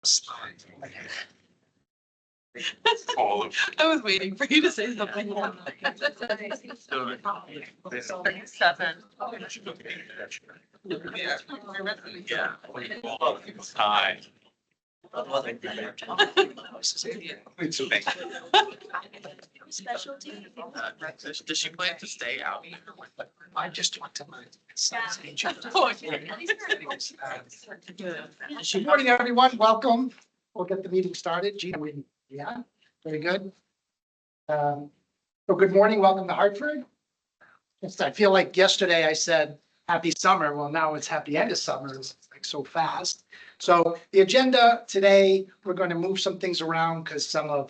I was waiting for you to say something. Seven. Yeah. Hi. Specialty. Does she plan to stay out? I just want to. Good Morning, everyone. Welcome. We'll get the meeting started. Gina, very good. So good morning. Welcome to Hartford. I feel like yesterday I said happy summer. Well, now it's happy end of summer. It's like so fast. So the agenda today, we're going to move some things around because some of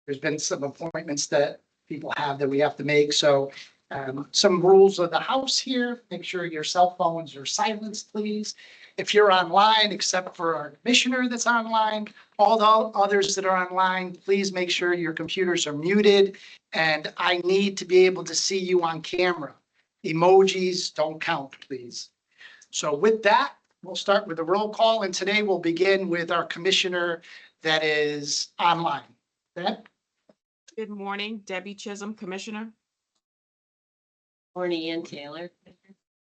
there's been some appointments that people have that we have to make. So some rules of the house here. Make sure your cell phones are silenced, please. If you're online, except for our commissioner that's online, all the others that are online, please make sure your computers are muted. And I need to be able to see you on camera. Emojis don't count, please. So with that, we'll start with a roll call. And today we'll begin with our commissioner that is online. Deb? Good morning, Debbie Chisholm, Commissioner. Morning, Ann Taylor.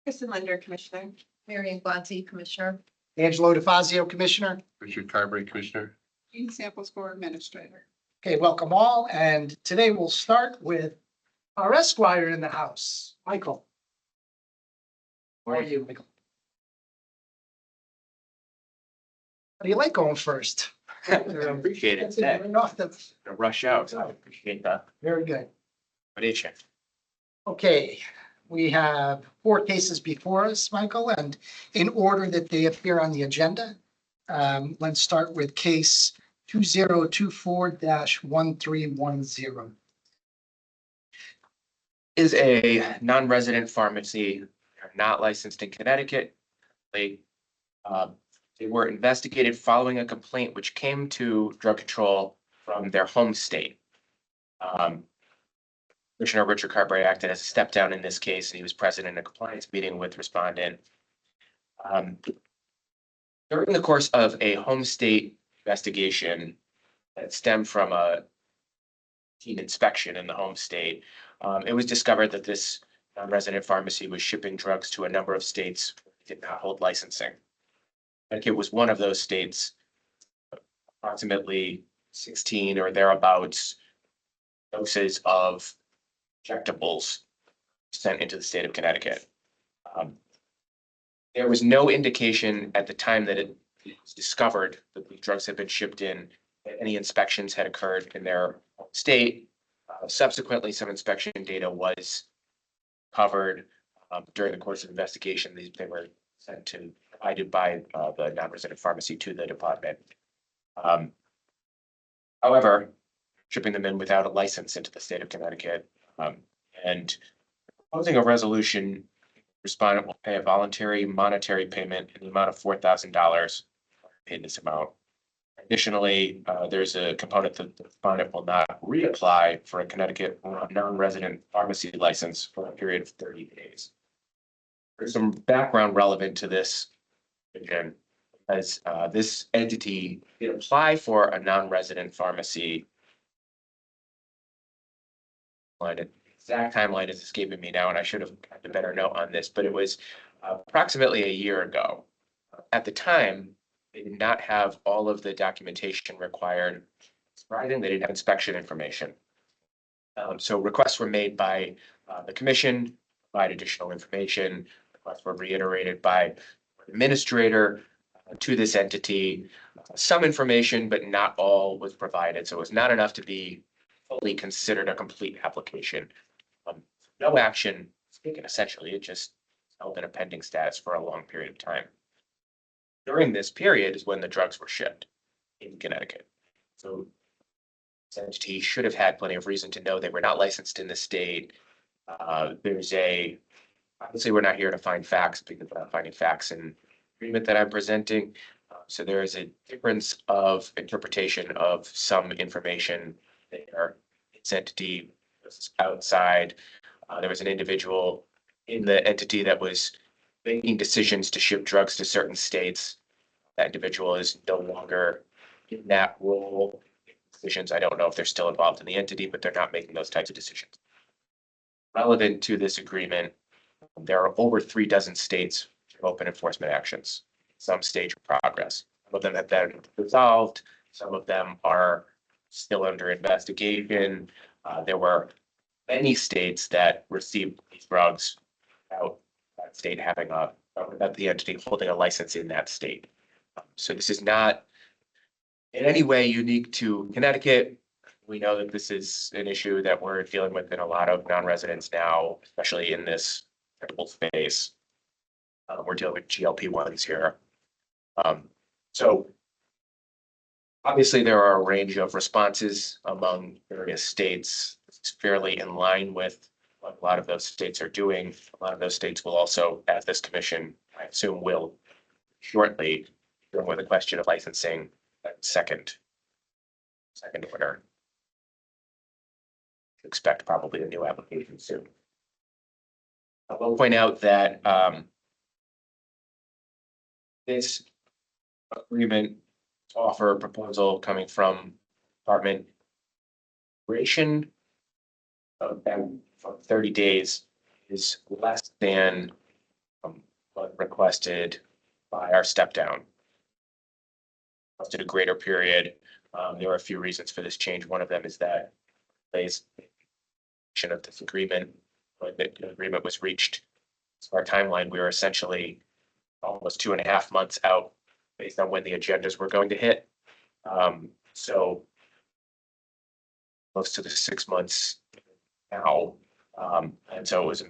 Kristen Linder, Commissioner. Marion Guanti, Commissioner. Angelo DeFazio, Commissioner. Richard Carberry, Commissioner. Jean Samples, Score Administrator. Okay, welcome all. And today we'll start with our Esquire in the house, Michael. How are you, Michael? How do you like going first? I appreciate it. That's it, off the- Rush out. So I appreciate that. Very good. What is you? Okay, we have 4 cases before us, Michael, and in order that they appear on the agenda. Let's start with case 2024-1310. Is a non-resident pharmacy. They're not licensed in Connecticut. They were investigated following a complaint which came to drug control from their home state. Commissioner Richard Carberry acted as a step down in this case, and he was present in a compliance meeting with respondent. During the course of a home state investigation that stemmed from a routine inspection in the home state, it was discovered that this non-resident pharmacy was shipping drugs to a number of states that did not hold licensing. Connecticut was one of those states. Approximately 16 or thereabouts doses of injectables sent into the state of Connecticut. There was no indication at the time that it was discovered that the drugs had been shipped in, that any inspections had occurred in their state. Subsequently, some inspection data was covered during the course of investigation. They were sent to, provided by the non-resident pharmacy to the department. However, shipping them in without a license into the state of Connecticut, and proposing a resolution, respondent will pay a voluntary monetary payment in the amount of $4,000. Paid this amount. Additionally, there's a component that the respondent will not reapply for a Connecticut non-resident pharmacy license for a period of 30 days. There's some background relevant to this, again, as this entity did apply for a non-resident pharmacy. The exact timeline is escaping me now, and I should have gotten a better note on this, but it was approximately a year ago. At the time, they did not have all of the documentation required. Surprising, they didn't have inspection information. So requests were made by the commission to provide additional information. Requests were reiterated by the administrator to this entity. Some information, but not all was provided. So it was not enough to be fully considered a complete application. No action was taken, essentially. It just held in a pending status for a long period of time. During this period is when the drugs were shipped in Connecticut. So this entity should have had plenty of reason to know they were not licensed in the state. Obviously, we're not here to find facts because we're not finding facts in the agreement that I'm presenting. So there is a difference of interpretation of some information there. This entity was outside. There was an individual in the entity that was making decisions to ship drugs to certain states. That individual is no longer in that role. Decisions, I don't know if they're still involved in the entity, but they're not making those types of decisions. Relevant to this agreement, there are over 36 states with open enforcement actions, some stage of progress. Some of them have been resolved, some of them are still under investigation. There were many states that received these drugs without that state having without the entity holding a license in that state. So this is not in any way unique to Connecticut. We know that this is an issue that we're dealing with in a lot of non-residents now, especially in this critical space. We're dealing with GLP-1s here. So obviously there are a range of responses among various states. It's fairly in line with what a lot of those states are doing. A lot of those states will also, as this commission, I assume, will shortly, deal with the question of licensing second order. Expect probably a new application soon. I will point out that this agreement offer proposal coming from Department duration of 30 days is less than what requested by our step down. Requested a greater period. There are a few reasons for this change. One of them is that of this agreement, when the agreement was reached, so our timeline, we were essentially almost 2.5 months out based on when the agendas were going to hit. So close to the 6 months now. And so it was.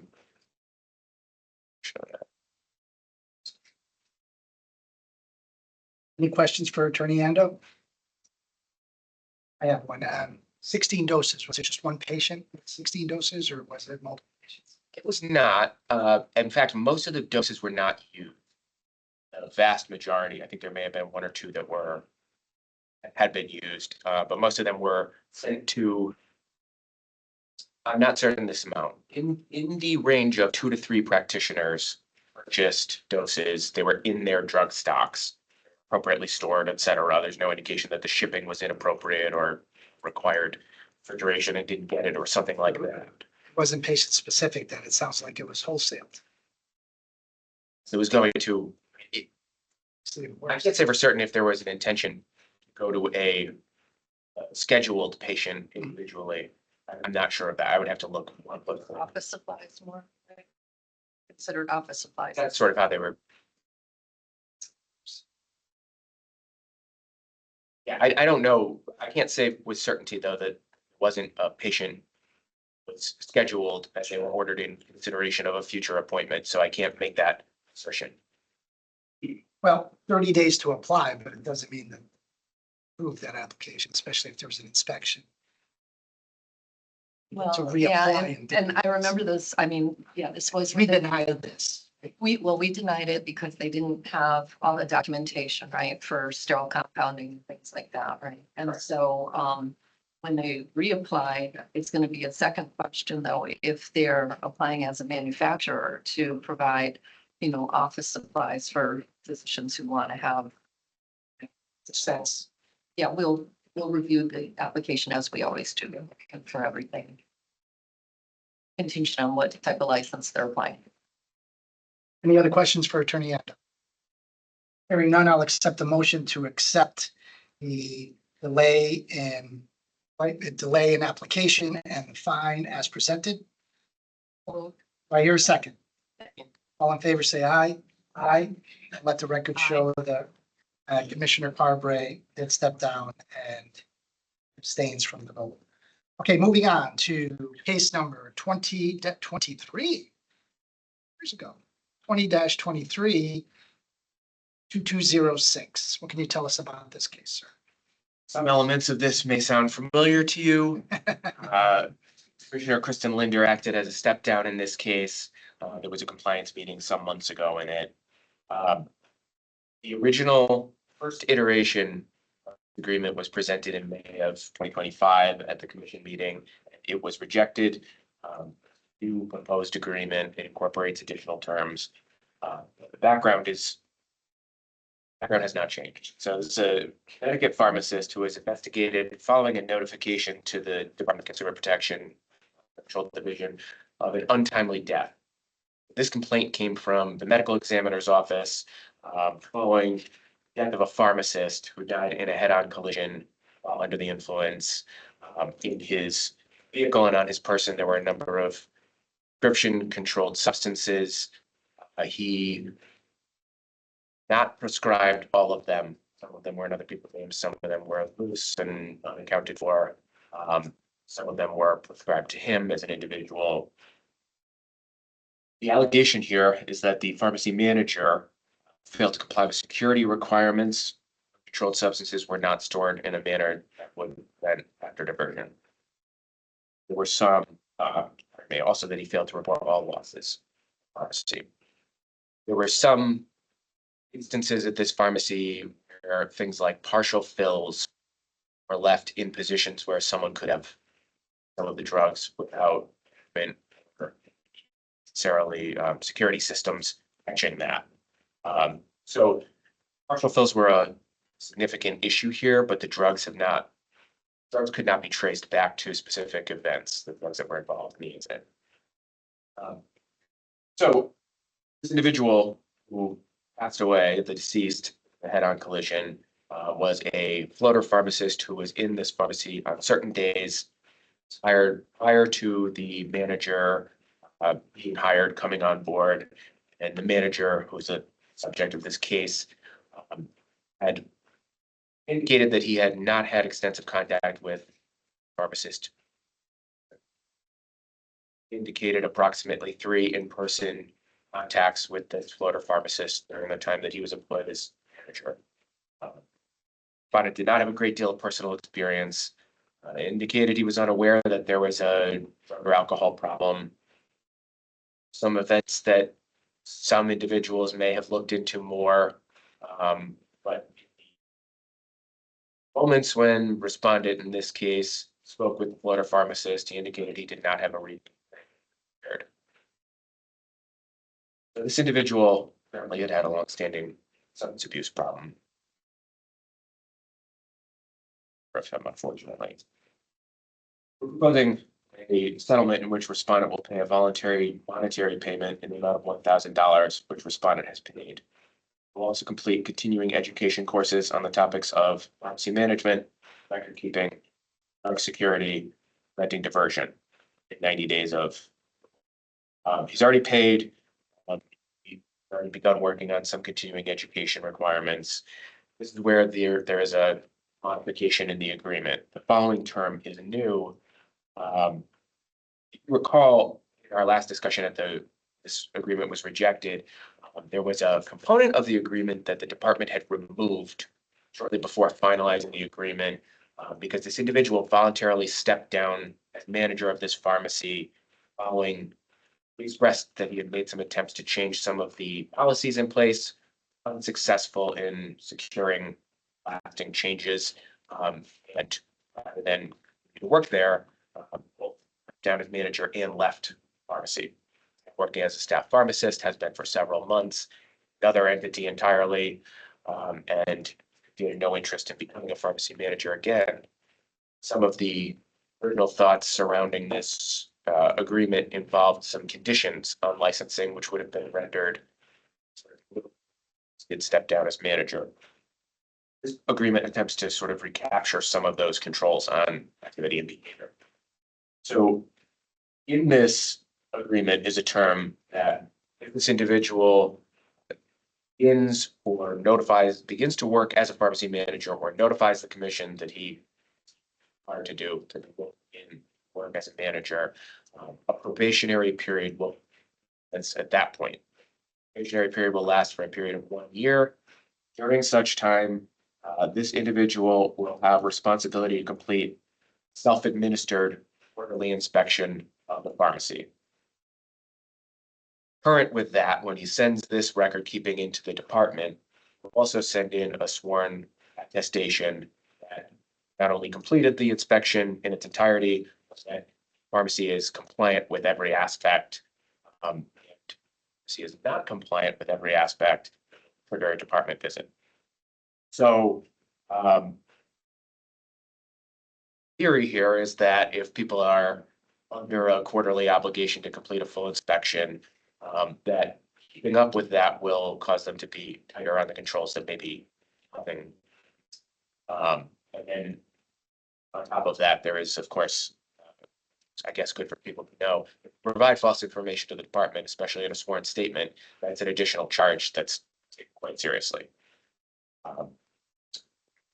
Any questions for Attorney Ando? I have one. 16 doses. Was it just one patient with 16 doses or was it multiple patients? It was not. In fact, most of the doses were not used. The vast majority, I think there may have been 1 or 2 that had been used, but most of them were sent to. I'm not certain this amount. In the range of 2 to 3 practitioners purchased doses. They were in their drug stocks, appropriately stored, et cetera. There's no indication that the shipping was inappropriate or required refrigeration and didn't get it or something like that. It wasn't patient specific then. It sounds like it was wholesaled. It was going to, So I can't say for certain if there was an intention to go to a scheduled patient individually. I'm not sure of that. I would have to look more closely. Office supplies more, right? Considered office supplies. That's sort of how they were. Yeah, I don't know. I can't say with certainty, though, that it wasn't a patient was scheduled as they were ordered in consideration of a future appointment, so I can't make that assertion. Well, 30 days to apply, but it doesn't mean to approve that application, especially if there was an inspection. To Well, reapply yeah, and and I remember this, I mean, yeah, this was. We denied this. We denied it because they didn't have all the documentation, right, for sterile compounding and things like that, right? And so, when they reapplied, it's gonna be a second question, though, if they're applying as a manufacturer to provide, office supplies for physicians who want to have. Sense. Yeah, we'll review the application as we always do for everything. Contingent on what type of license they're applying. Any other questions for Attorney Ando? Hearing none, I'll accept the motion to accept the delay in application and the fine as presented. Do I hear a second? All in favor, say aye. Aye. Let the record show that Commissioner Carberry did step down and abstains from the vote. Okay, moving on to case number 20-23. Years ago, 20-23, 2206. What can you tell us about this case, sir? Some elements of this may sound familiar to you. Commissioner Kristen Linder acted as a step down in this case. There was a compliance meeting some months ago in it. The original first iteration of the agreement was presented in May of 2025 at the commission meeting. It was rejected. New proposed agreement, it incorporates additional terms. The background is Background has not changed. So this is a Connecticut pharmacist who was investigated following a notification to the Department of Consumer Protection Control Division of an untimely death. This complaint came from the medical examiner's office following death of a pharmacist who died in a head-on collision while under the influence. In his vehicle and on his person, there were a number of prescription-controlled substances. He not prescribed all of them. Some of them were in other people's names. Some of them were loose and unaccounted for. Some of them were prescribed to him as an individual. The allegation here is that the pharmacy manager failed to comply with security requirements. Controlled substances were not stored in a manner that would prevent factor diversion. There were some, also that he failed to report all losses. Pharmacy. There were some instances at this pharmacy where things like partial fills were left in positions where someone could have some of the drugs without necessarily security systems catching that. So partial fills were a significant issue here, but the drugs could not be traced back to specific events, the drugs that were involved in the incident. So this individual who passed away, the deceased, the head-on collision, was a floater pharmacist who was in this pharmacy on certain days, hired prior to the manager being hired, coming on board, and the manager, who's a subject of this case, had indicated that he had not had extensive contact with the pharmacist. Indicated approximately 3 in-person contacts with this floater pharmacist during the time that he was employed as manager. Bonnet did not have a great deal of personal experience. Indicated he was unaware that there was a drug or alcohol problem. Some events that some individuals may have looked into more, but moments when respondent in this case spoke with the floater pharmacist, he indicated he did not have a record. So this individual apparently had a longstanding substance abuse problem. Unfortunately. We're proposing a settlement in which respondent will pay a voluntary monetary payment in the amount of $1,000, which respondent has paid. We'll also complete continuing education courses on the topics of pharmacy management, record keeping, drug security, preventing diversion in 90 days of. He's already paid. He's already begun working on some continuing education requirements. This is where there is a modification in the agreement. The following term is new. If you recall, in our last discussion this agreement was rejected. There was a component of the agreement that the department had removed shortly before finalizing the agreement because this individual voluntarily stepped down as manager of this pharmacy following. He expressed that he had made some attempts to change some of the policies in place, unsuccessful in securing lasting changes, and rather than work there, both down as manager and left pharmacy. Working as a staff pharmacist has been for several months, another entity entirely, and he had no interest in becoming a pharmacy manager again. Some of the original thoughts surrounding this agreement involved some conditions on licensing, which would have been rendered. He'd stepped down as manager. This agreement attempts to sort of recapture some of those controls on activity and behavior. So in this agreement is a term that if this individual begins to work as a pharmacy manager or notifies the commission that he required to do to in work as a manager, a probationary period will, that's at that point. Probationary period will last for a period of 1 year. During such time, this individual will have responsibility to complete self-administered quarterly inspection of the pharmacy. Current with that, when he sends this record keeping into the department, we'll also send in a sworn attestation that not only completed the inspection in its entirety, but that pharmacy is compliant with every aspect. Pharmacy is not compliant with every aspect for a department visit. So, theory here is that if people are under a quarterly obligation to complete a full inspection, that keeping up with that will cause them to be tighter on the controls that maybe nothing. And then on top of that, there is, of course, I guess, good for people to know, provide false information to the department, especially in a sworn statement, that's an additional charge that's taken quite seriously.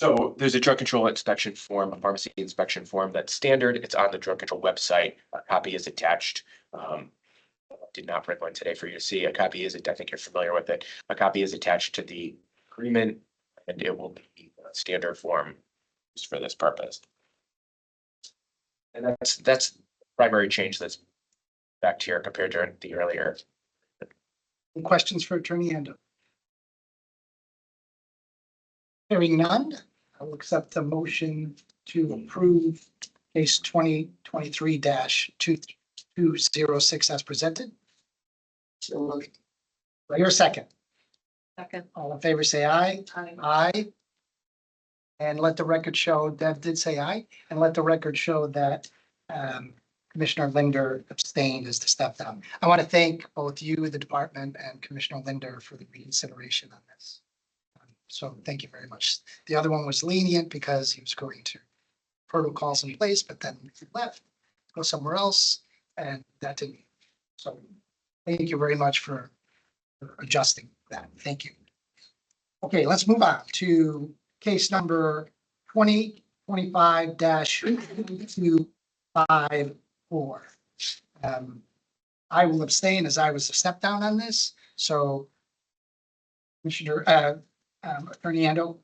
So there's a drug control inspection form, a pharmacy inspection form that's standard. It's on the drug control website. A copy is attached. Did not print one today for you to see. A copy is, I think you're familiar with it. A copy is attached to the agreement, and it will be a standard form used for this purpose. And that's the primary change that's back here compared to the earlier. Any questions for Attorney Endo? Hearing none, I will accept the motion to approve case 2023-2206 as presented. Do I hear a second? Second. All in favor, say aye. Aye. And let the record show, Deb did say aye, and let the record show that Commissioner Linder abstained as the step down. I want to thank both you, the department, and Commissioner Linder for the reconsideration on this. So thank you very much. The other one was lenient because he was going to protocols in place, but then he left, go somewhere else, and that didn't. So thank you very much for adjusting that. Thank you. Okay, let's move on to case number 2025-254. I will abstain as I was a step down on this. So Commissioner, Attorney Endo.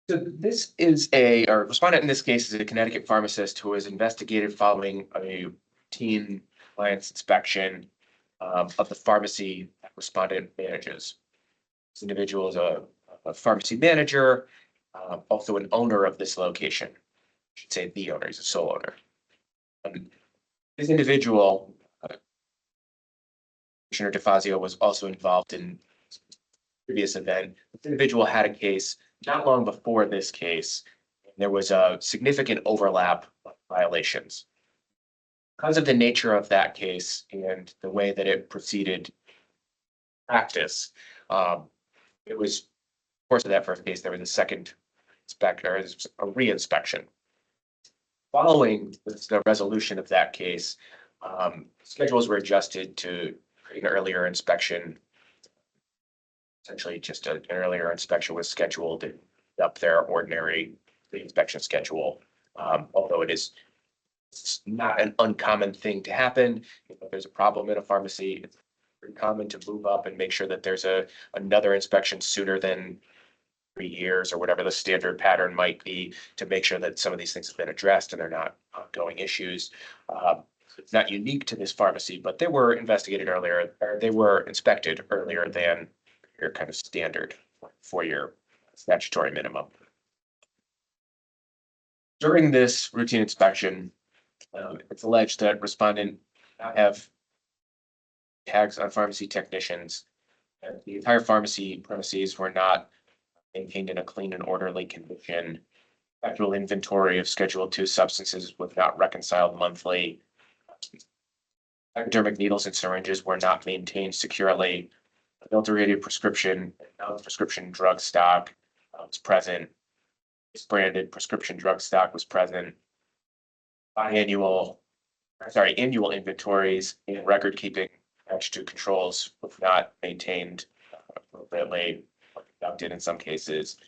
So this is our respondent in this case is a Connecticut pharmacist who was investigated following a routine compliance inspection of the pharmacy that respondent manages. This individual is a pharmacy manager, also an owner of this location. I should say the owner, he's a sole owner. This individual, Commissioner DeFazio, was also involved in previous event. This individual had a case not long before this case. There was a significant overlap of violations. Because of the nature of that case and the way that it proceeded practice, it was, of course, of that first case, there was a second inspector, a re-inspection. Following the resolution of that case, schedules were adjusted to create an earlier inspection. Essentially, just an earlier inspection was scheduled up their ordinary inspection schedule. Although it's not an uncommon thing to happen. If there's a problem in a pharmacy, it's pretty common to move up and make sure that there's another inspection sooner than 3 years or whatever the standard pattern might be, to make sure that some of these things have been addressed and they're not ongoing issues. It's not unique to this pharmacy, but they were investigated earlier, or they were inspected earlier than your kind of standard 4-year statutory minimum. During this routine inspection, it's alleged that respondent not have tags on pharmacy technicians. And the entire pharmacy premises were not maintained in a clean and orderly condition. Actual inventory of Schedule II substances was not reconciled monthly. Hypodermic needles and syringes were not maintained securely. Adulterated prescription drug stock was present. Branded prescription drug stock was present. Annual inventories and record keeping attached to controls was not maintained appropriately, or conducted in some cases,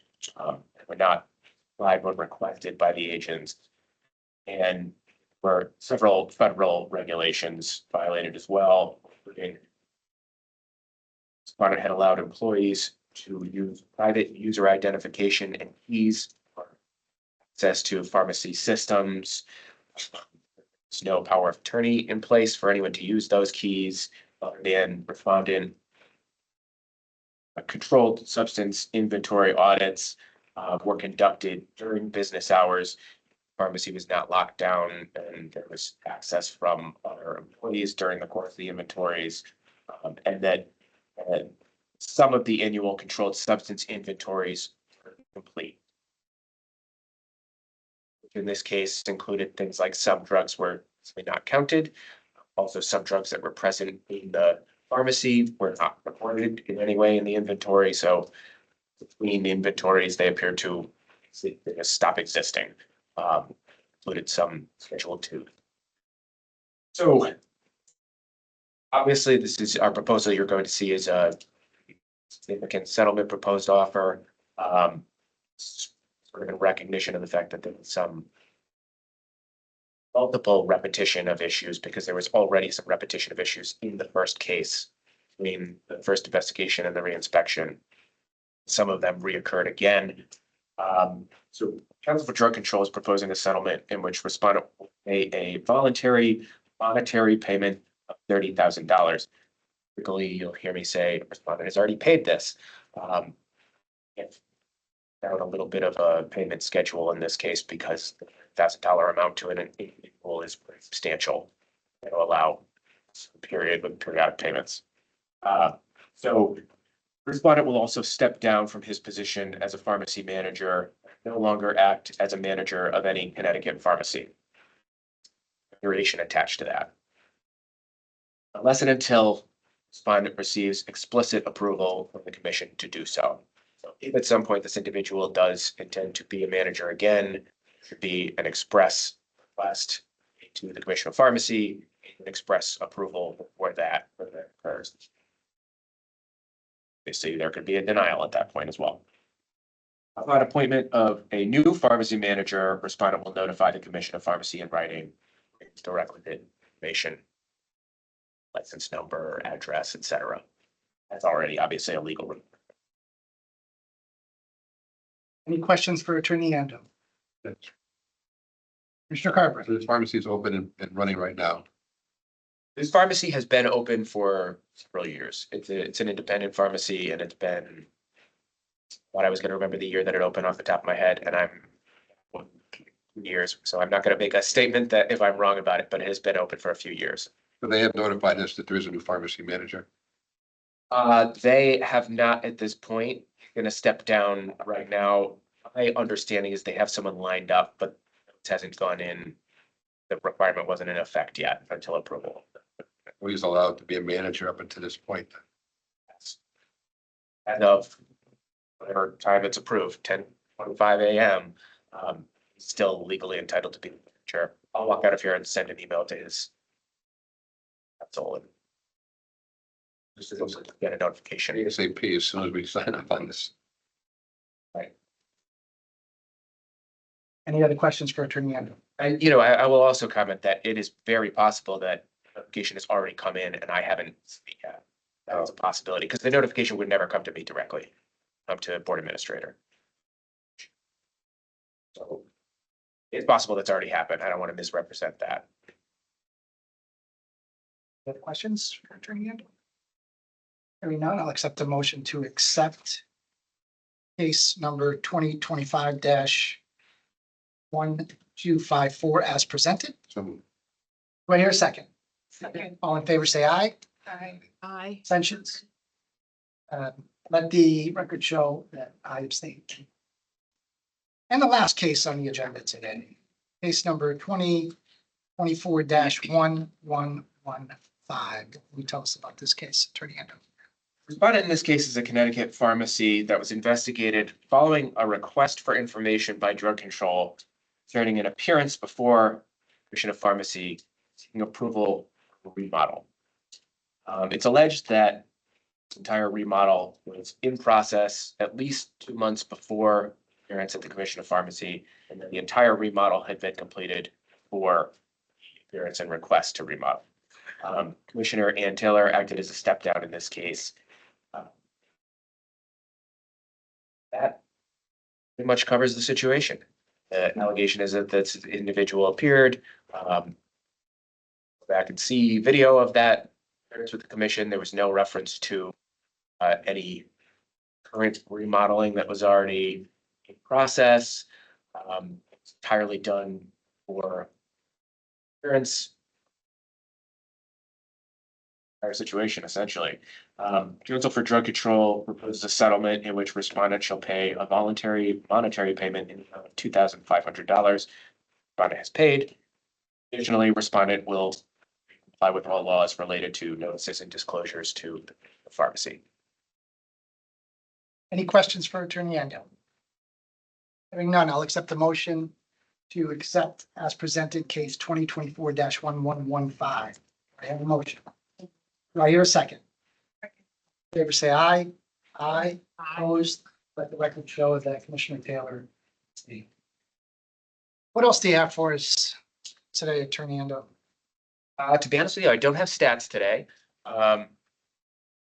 were not applied when requested by the agents. And were several federal regulations violated as well, including Respondent had allowed employees to use private user identification and keys for access to pharmacy systems. There's no power of attorney in place for anyone to use those keys other than respondent. Controlled substance inventory audits were conducted during business hours. Pharmacy was not locked down, and there was access from other employees during the course of the inventories, and that some of the annual controlled substance inventories complete. In this case, included things like some drugs were simply not counted. Also, some drugs that were present in the pharmacy were not recorded in any way in the inventory, so between the inventories, they appear to stop existing. Included some Schedule 2. So obviously, this is our proposal you're going to see is a significant settlement proposed offer. Sort of in recognition of the fact that there was some multiple repetition of issues because there was already some repetition of issues in the first case. Between the first investigation and the reinspection. Some of them reoccurred again. So Council for Drug Control is proposing a settlement in which respondent will pay a voluntary monetary payment of $30,000. Typically, you'll hear me say respondent has already paid this. If down a little bit of a payment schedule in this case because the $1,000 amount to an individual is pretty substantial. It'll allow a period with periodic payments. So respondent will also step down from his position as a pharmacy manager, no longer act as a manager of any Connecticut pharmacy. Duration attached to that. Unless and until respondent receives explicit approval from the commission to do so. So if at some point this individual does intend to be a manager again, there should be an express request to the Commission of Pharmacy, an express approval before that occurs. Obviously, there could be a denial at that point as well. Upon appointment of a new pharmacy manager, respondent will notify the Commission of Pharmacy in writing the requisite information, license number, address, etc. That's already obviously a legal requirement. Any questions for Attorney Ando? Commissioner Carver? So this pharmacy is open and running right now. This pharmacy has been open for several years. It's an independent pharmacy and it's been, what I was going to remember the year that it opened off the top of my head, and I'm years. So I'm not going to make a statement that if I'm wrong about it, but it has been open for a few years. So they have notified us that there is a new pharmacy manager. They have not at this point. Going to step down right now. My understanding is they have someone lined up, but it hasn't gone in. The requirement wasn't in effect yet until approval. He's allowed to be a manager up until this point. As of whatever time it's approved, 10:25 a.m. He's still legally entitled to be the manager. I'll walk out of here and send an email to his. That's all. And just to get a notification. ASAP as soon as we sign up on this. Any other questions for Attorney Ando? I will also comment that it is very possible that notification has already come in and I haven't seen it yet. That is a possibility because the notification would never come to me directly, come to board administrator. So it's possible that's already happened. I don't want to misrepresent that. Any other questions for Attorney Ando? Hearing none, I'll accept a motion to accept case number 2025-1254 as presented. So Do I hear a second? Second. All in favor, say aye. Aye. Abstentions? Let the record show that I abstained. And the last case on the agenda today, case number 2024-1115. Can you tell us about this case, Attorney Ando? Respondent in this case is a Connecticut pharmacy that was investigated following a request for information by drug control concerning an appearance before Commission of Pharmacy seeking approval for remodel. It's alleged that this entire remodel was in process at least 2 months before appearance at the Commission of Pharmacy, and that the entire remodel had been completed for appearance and request to remodel. Commissioner Ann Taylor acted as a step down in this case. That pretty much covers the situation. The allegation is that this individual appeared. Back and see video of that appearance with the commission. There was no reference to any current remodeling that was already in process. It's entirely done for appearance. Our situation essentially. Council for Drug Control proposes a settlement in which respondent shall pay a voluntary monetary payment in $2,500. Respondent has paid. Additionally, respondent will comply with all laws related to notices and disclosures to the pharmacy. Any questions for Attorney Endo? Hearing none, I'll accept the motion to accept as presented case 2024-1115. I have a motion. Do I hear a second? Favor say aye. Aye. Opposed, let the record show that Commissioner Taylor. abstained. What else do you have for us today, Attorney Endo? To be honest with you, I don't have stats today. I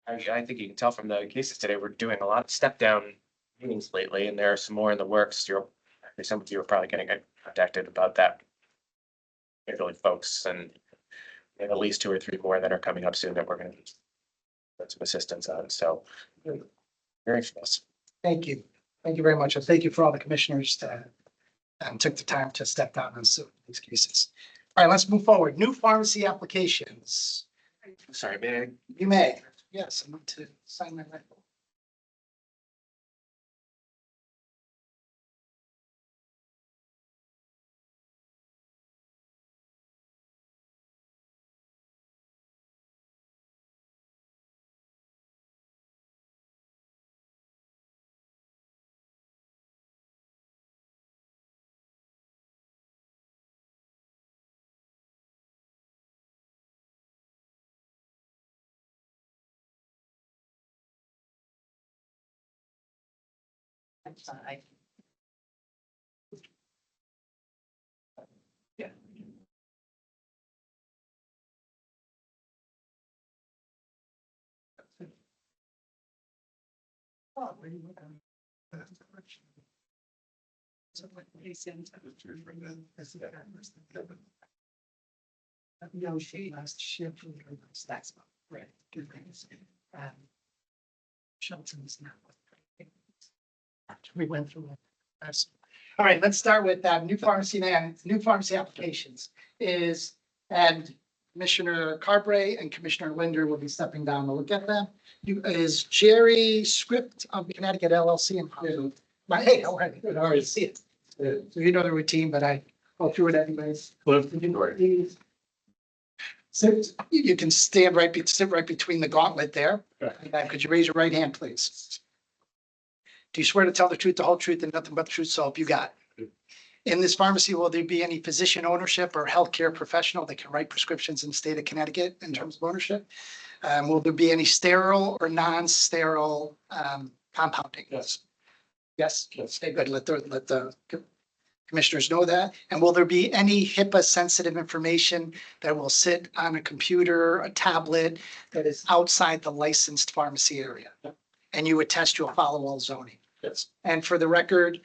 think you can tell from the cases today, we're doing a lot of step down meetings lately, and there are some more in the works. Some of you are probably getting contacted about that. Really, folks, and we have at least 2 or 3 more that are coming up soon that we're going to get some assistance on. So very anxious. Thank you. Thank you very much. And thank you for all the commissioners that took the time to step down on some of these cases. All right, let's move forward. New pharmacy applications. Sorry, may I? You may. Yes, I need to sign my rifle. Yeah. No, she last shift. That's right. Good things. Shelton's not. We went through it. All right, let's start with new pharmacy applications and Commissioner Carbray and Commissioner Linder will be stepping down to look at them. Is Jerry Script of Connecticut LLC and hey, how are you? Good, how are you? See it. So you know the routine, but I go through it anyways. Sit, you can sit right between the gauntlet there. Could you raise your right hand, please? Do you swear to tell the truth, the whole truth, and nothing but the truth, so help you God? In this pharmacy, will there be any physician ownership or healthcare professional that can write prescriptions in the state of Connecticut in terms of ownership? Will there be any sterile or non-sterile compounding? Yes. Yes. Okay, good. Let the commissioners know that. And will there be any HIPAA sensitive information that will sit on a computer, a tablet that is outside the licensed pharmacy area? And you attest you'll follow all zoning? Yes. And for the record,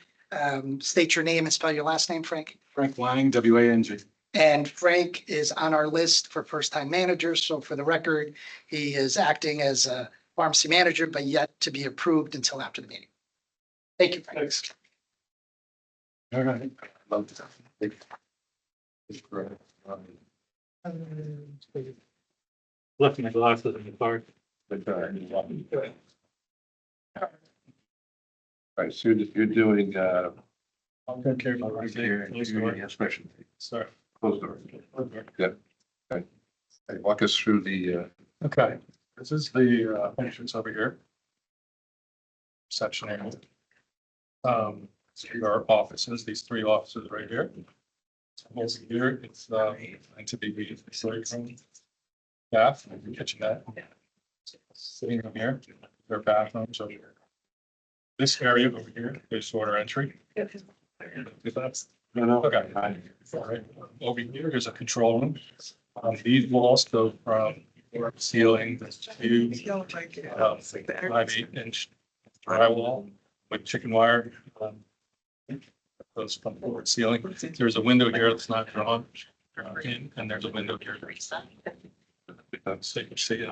state your name and spell your last name, Frank. Frank Lang, W-A-N-G. And Frank is on our list for first-time managers. So for the record, he is acting as a pharmacy manager, but yet to be approved until after the meeting. Thank you, Frank. Thanks. All right. Left my glasses in the car. All right, so you're doing, I'm gonna carry my right here. inspection, Sorry. closed door. Good. Okay. Hey, walk us through the, Okay, this is the entrance over here. Section area. So our offices, these 3 offices right here. Over here, it's meant to be the storage room. Bath, kitchenette. Sitting room here, their bathrooms over here. This area over here is order entry. If that's, okay. All right. Over here is a control room. These walls go from ceiling to 5/8-inch drywall with chicken wire. Goes from floor to ceiling. There's a window here that's not drawn in, and there's a window here. So you can see it.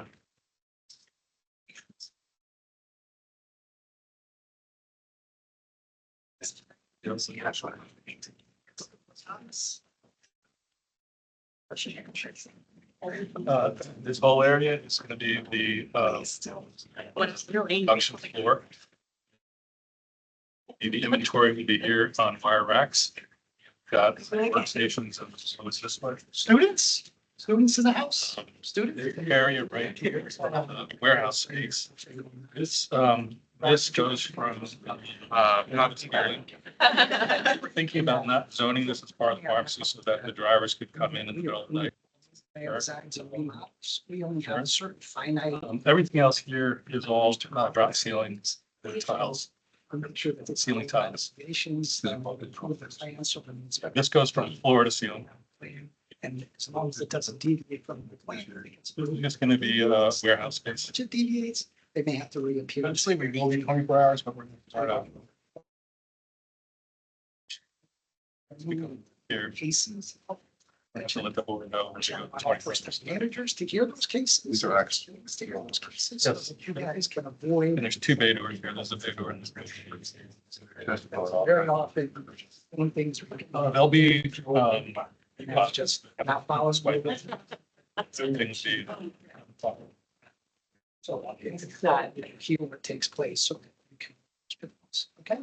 This whole area is gonna be the, function floor. The inventory will be here on wire racks. Got workstations and so it's this way. Students in the house, student. The area right here is warehouse space. This goes from, thinking about not zoning this as part of the pharmacy so that the drivers could come in and go like. We only have a certain finite. Everything else here is all drop ceilings, and tiles. I'm not sure that the Ceiling tiles. Investigations, approve the plans of an inspector. This goes from floor to ceiling. Plan, and as long as it doesn't deviate from the plan. It's just gonna be warehouse space. Which it deviates, they may have to reappear. Eventually, we will be 24 hours, but we're gonna start out. Here, Cases. we're gonna let the board know. we're gonna go to 24. First managers to hear those cases. These are acts. To hear those cases, Yes. so that you guys can And avoid there's two bay doors here. There's a big door. And very often when things. They'll be, It's just not follows. everything's be. So it's not, here what takes place, so that you can. Okay,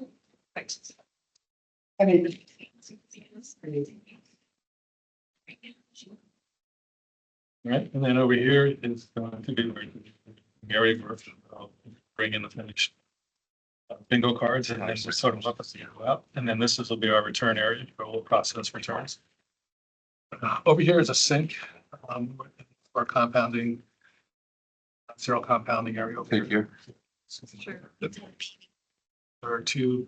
thanks. I mean. Right, and then over here is going to be where Gary will bring in the finished bingo cards and then we sort of up as you go out. And then this will be our return area where we'll process returns. Over here is a sink for compounding, serial compounding area over Thank here. you. Sure. There are two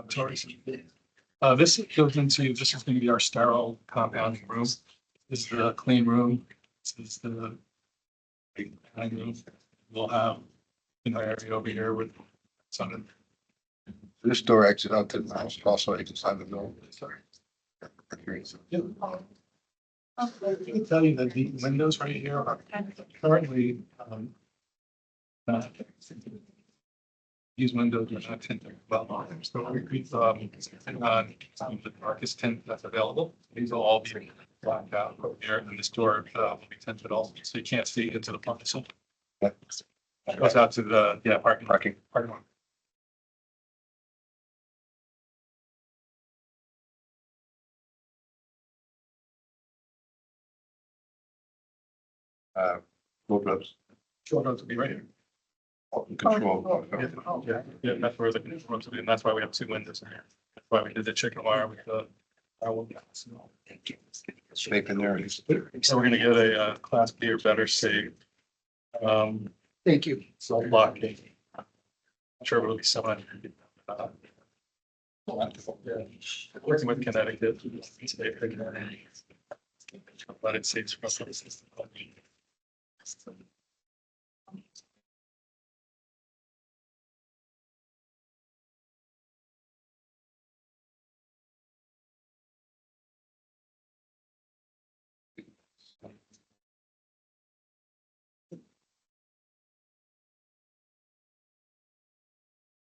tories. This goes into, this is going to be our sterile compounding room. This is the clean room. This is the dining room. We'll have an area over here with some. This door exit out to the house, also exits out the door. Sorry. Yeah. I can tell you that the windows right here are currently not. These windows are not tinted well. So we've on the darkest tint that's available. These will all be blacked out over here and this door will be tinted also, so you can't see into the pharmacy. Goes out to the, yeah, parking lot. Both of those. Short roads will be right here. Control. Yeah, that's where the control rooms will be, and that's why we have two windows in here. That's why we did the chicken wire with the. Safe in there. So we're gonna get a class B or better safe. Thank you. So locking. I'm sure it'll be 700. Working with Connecticut. But it saves for us.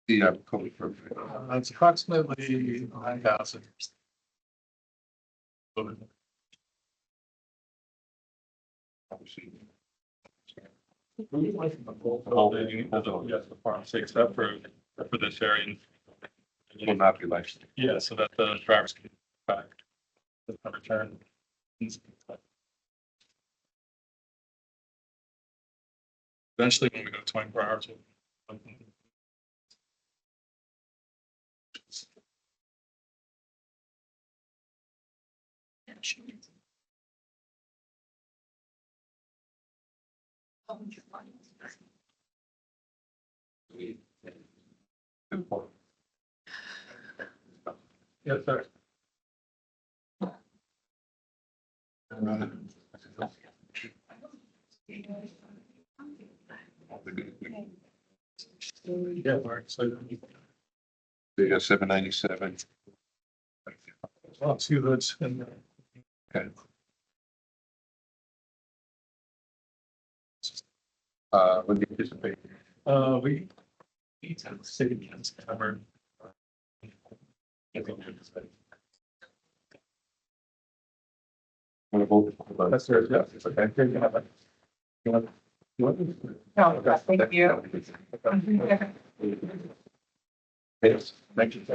The code for. It's approximately 9,000. Building, yes, the pharmacy, except for this area. Will not be licensed. Yeah, so that the drivers can back. Return. Eventually, when we go 24 hours. we'll- Yes, sir. Yeah, Mark, so. They got 797. Well, two hoods and. Okay. When do you anticipate? We. Need to city has covered. That's yours, yeah, it's okay. Here you have it. You want- you want this? No, thank you. Yes, thank you.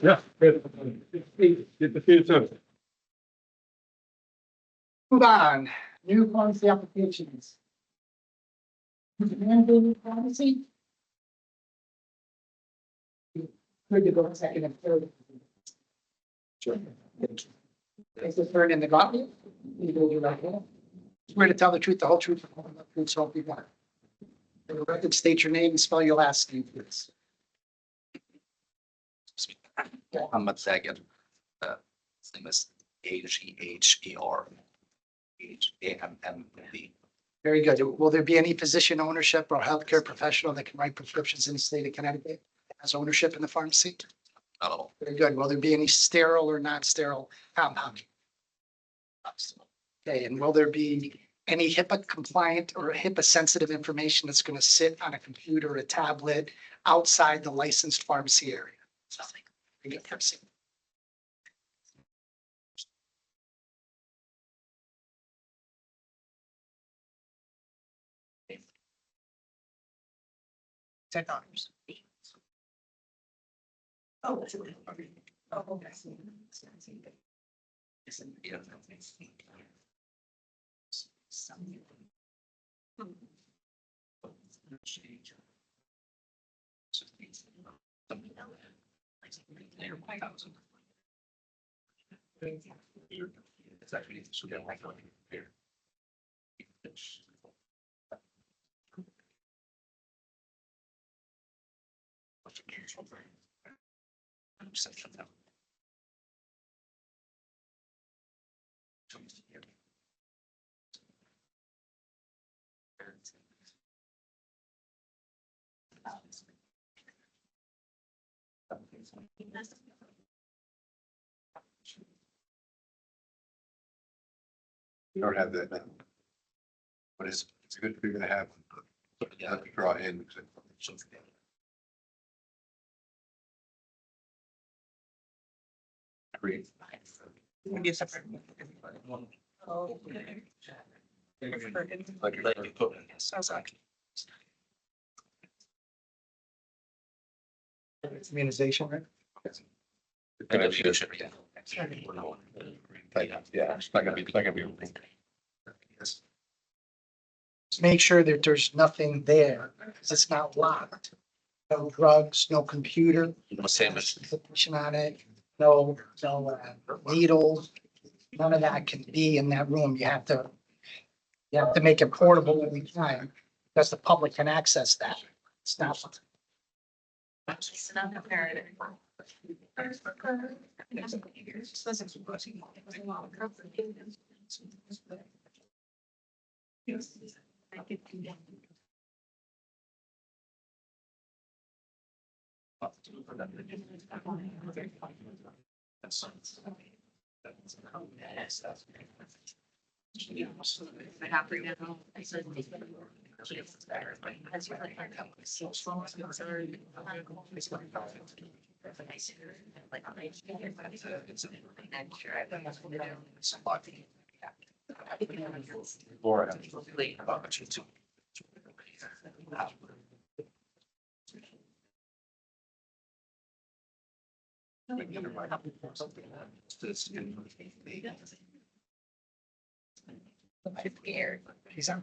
Yeah. Good to see you too. Move on, new pharmacy applications. Mandated pharmacy. Good to go second and third. Sure. It's the third in the gauntlet. You go do that one. Swear to tell the truth, the whole truth, and nothing but the truth, so help you God. For the record, state your name and spell your last name, please. Muhammad Zagir. His name is Heher. Hammd. Very good. Will there be any physician ownership or healthcare professional that can write prescriptions in the state of Connecticut as ownership in the pharmacy? Not at all. Very good. Will there be any sterile or non-sterile compounding? Okay, and will there be any HIPAA compliant or HIPAA sensitive information that's going to sit on a computer or a tablet outside the licensed pharmacy area? Very good. Proceed. $10. Oh, that's it. Oh, that's it. Yeah. It's actually. Here. You don't have that now. But it's a good figure to have. Yeah. Let me draw in. Create. Maybe a separate. Like you put it, yes, exactly. Immunization, right? And the leadership, yeah. Yeah, it's not gonna be. Yes. Just make sure that there's nothing there, because it's not locked. No drugs, no computer, No sandwich. information on it, no needles. None of that can be in that room. You have to make it portable every time, because the public can access that. It's not. Laura. He's on.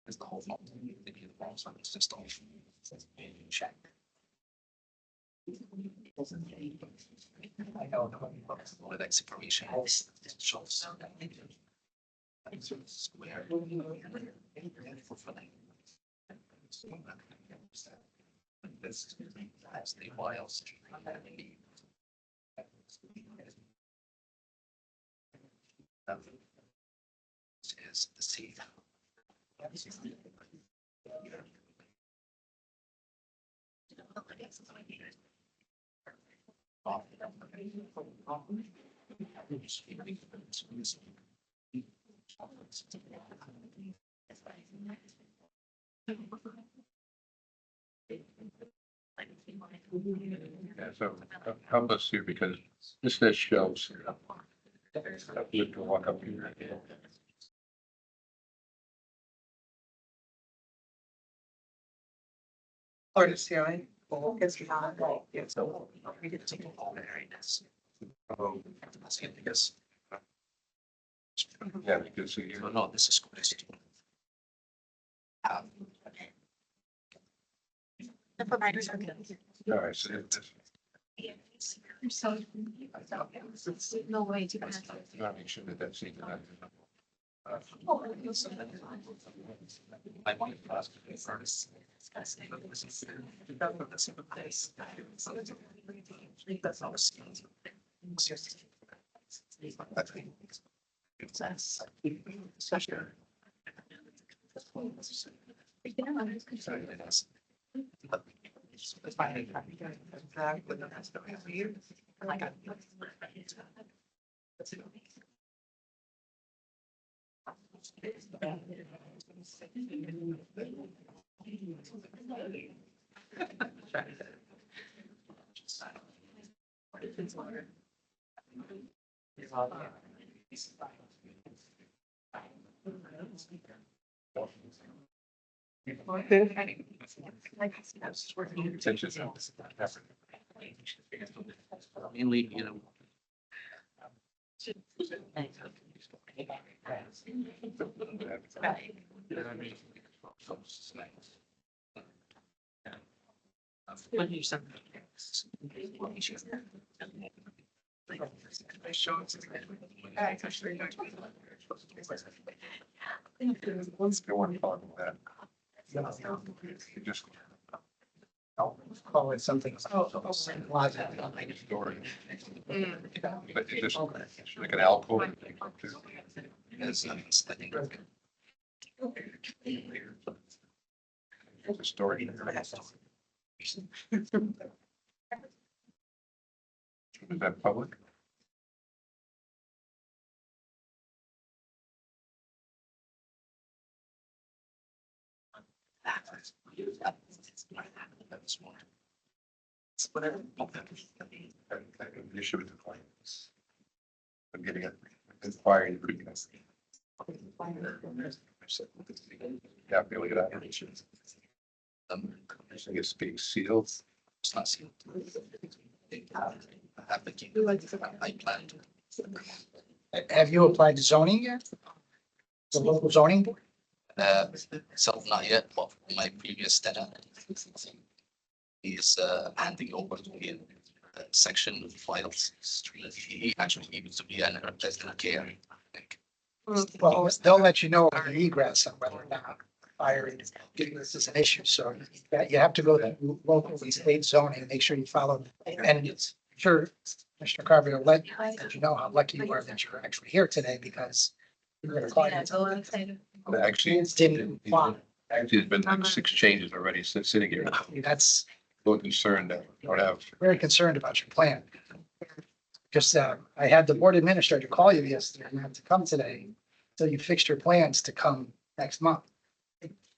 It's the whole fault. If you fall on the system. Check. I know. All of that information. It shows. Square. This has the wiles. Is the seed. Yeah, so help us here because this says shelves. You have to walk up here. Or just hearing. It's not. Yeah, so we get to take all the areas. That's it, because. Yeah, because so you. No, this is question. The providers are good. All right, so this, So. No way to. you want to make sure that that's even. I want to ask you first. That's all the skills. Mainly, you know. When you send. Let's go on talk about that. You just. Call it something. Logic. Story. But you just, like an alcove. Yes, It's a story. Is that public? Whatever. The issue with the claims. I'm getting it. Inquiry. Yeah, really good. I guess being sealed. It's not sealed. Applicant, I planned. Have you applied to zoning yet? The local zoning board? Self not yet, but my previous tenant. Is handing over to me a section of files. He actually needs to be an resident care. I think. Well, they'll let you know the egress and whether or not fire this is an issue. So you have to go to local and state zoning, make sure you follow. And it's sure Mr. Carver will let you know how lucky you are that you're actually here today because you're going to call you. Actually, Didn't apply. actually, there's been like 6 changes already since sitting here. That's A little concerned that we don't have. very concerned about your plan. Just, I had the board administrator call you yesterday and have to come today. So you fixed your plans to come next month.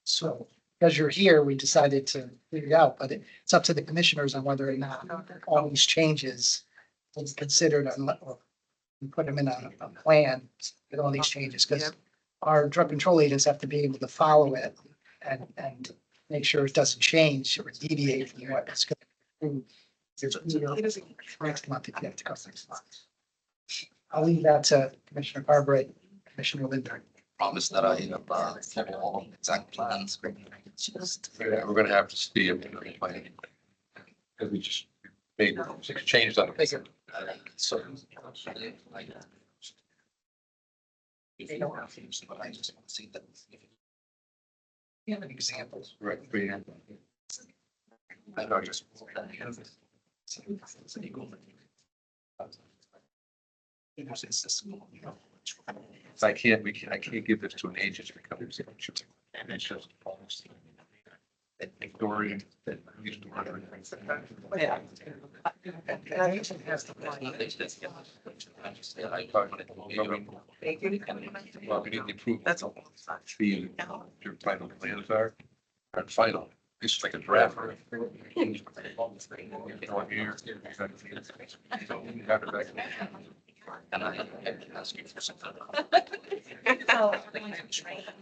So because you're here, we decided to figure it out, but it's up to the commissioners on whether or not all these changes will be considered or put them in a plan with all these changes, because our drug control agents have to be able to follow it and make sure it doesn't change or deviate from what it's going to. Next month, if you have to go next month. I'll leave that to Commissioner Carver, Commissioner Linder. Promise that I follow all exact plans. Yeah, we're gonna have to see it. Because we just made 6 changes on the figure. So. If you don't have things, but I just want to see that. You have any examples? Right. I know, just. So I can't give this to an agent because. And it's just. Dorian. Yeah. And I usually has the plan. Well, we need to prove. That's all. The, your final plans are final. This is like a draft. So we have it back.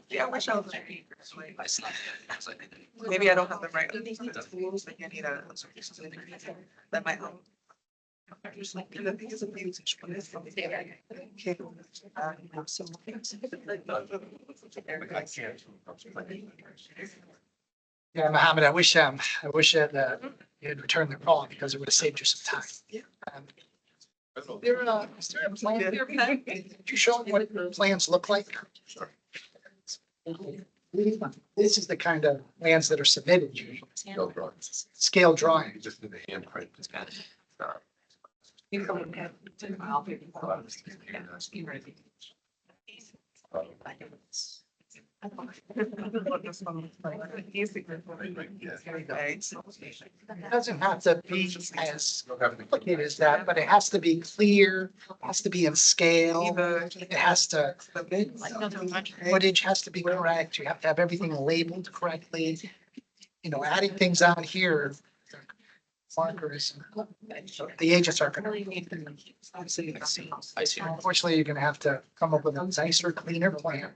Yeah, I wish I was. Maybe I don't have the right. Like I need a. That might help. And the thing is a music. When it's from the area. Okay. So. Yeah, Mohammed, I wish that you had returned the call because it would have saved you some time. Um, is there a plan here, Peg? Did you show them what plans look like? This is the kind of plans that are submitted usually, Scale drawings. scale drawing. Just in the handprint. It doesn't have to be as complicated as that, but it has to be clear, has to be in scale. It has to, footage has to be correct. You have to have everything labeled correctly. You know, adding things on here. Markers, the agents are gonna. I see. Unfortunately, you're gonna have to come up with a nicer, cleaner plan.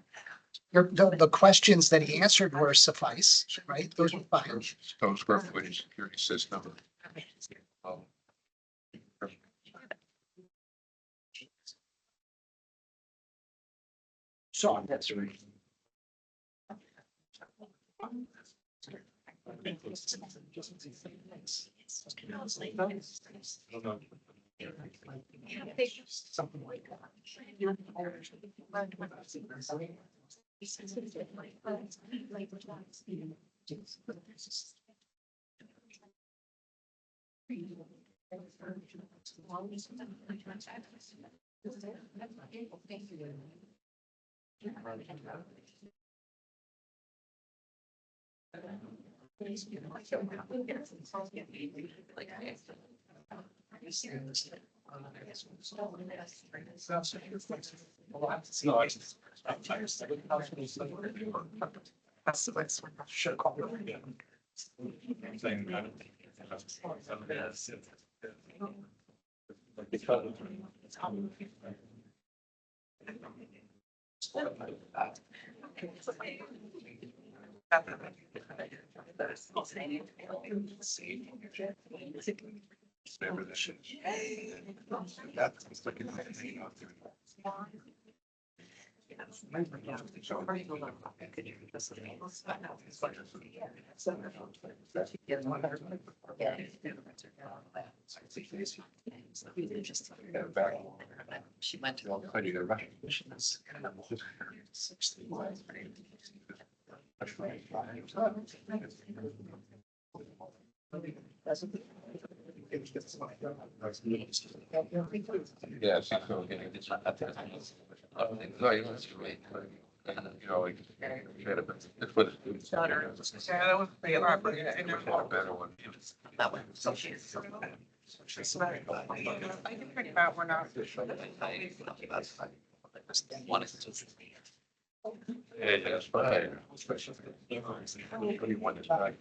The questions that he answered were suffice, right? Those were fine. Total square footage, security system. So that's right. Something like That's the best one. Should call it. Remember this shit. That's looking at anything out there. She went to. Well, I do that right. Yeah, she's so getting. No, you don't have to wait. You know, like. That's what it's. Yeah, that would be a lot, but I know. A better one. That one. So she's. I can print out, we're not. Yeah, that's fine. Everyone is back.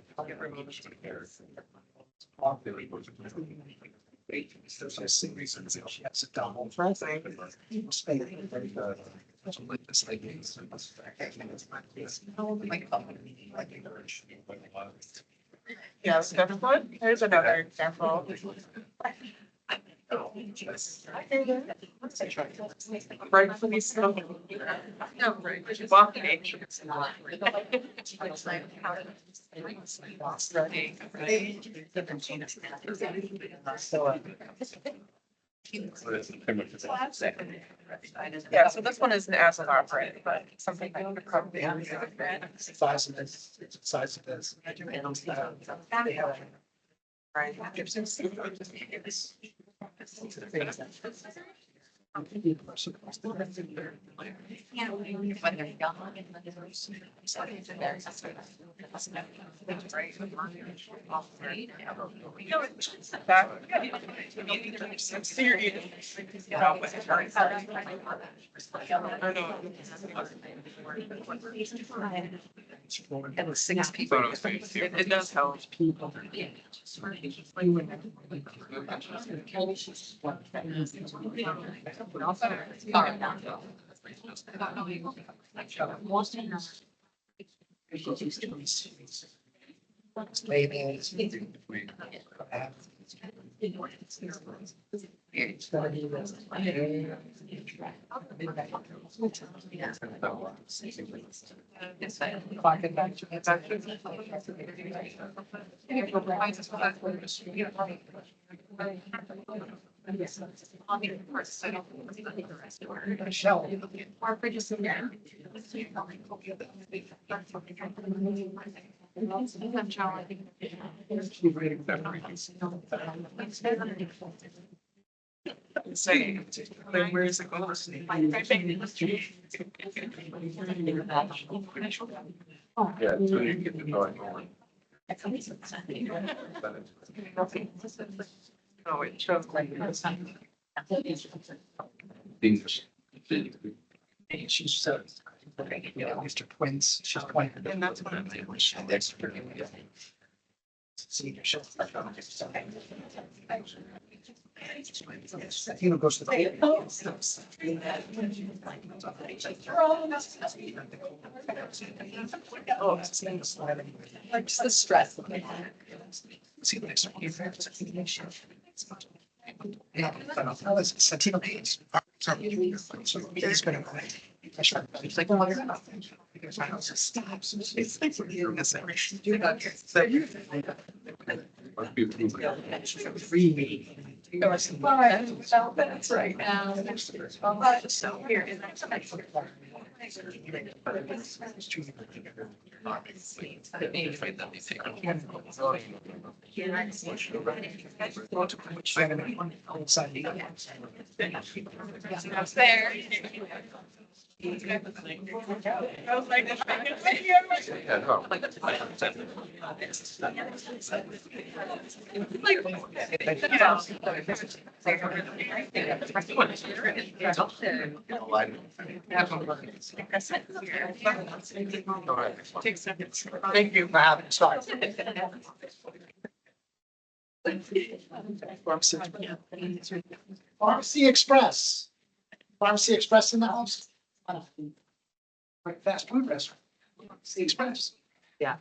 She has a double. Yeah, Stepford, here's another example. Right for these. No, right, walking age. Yeah, so this one isn't as an operating, but something that could probably. Size of this, size of this. They have- Right. When they're young. And 6 people. It does help. Michelle. Say, like, where is it going? Yeah, so you get the drawing over. Oh, it shows like. Things. She's so. Mr. Twins, she's 20. And that's what I'm doing. That's pretty. Senior. You know, goes to the. Oh, it's Like just the stress. see the next one. Yeah, that was Santino Hayes. Sorry. So he's gonna. It's like, well, you're not. Because my house stops. It's like, you're missing. Must be approved. Free me. That's right now. So here is. There. Yeah, no. Thank you for having us. Sorry. Pharmacy Express. Pharmacy Express in the house. Like fast food restaurant. Pharmacy Express. Yeah.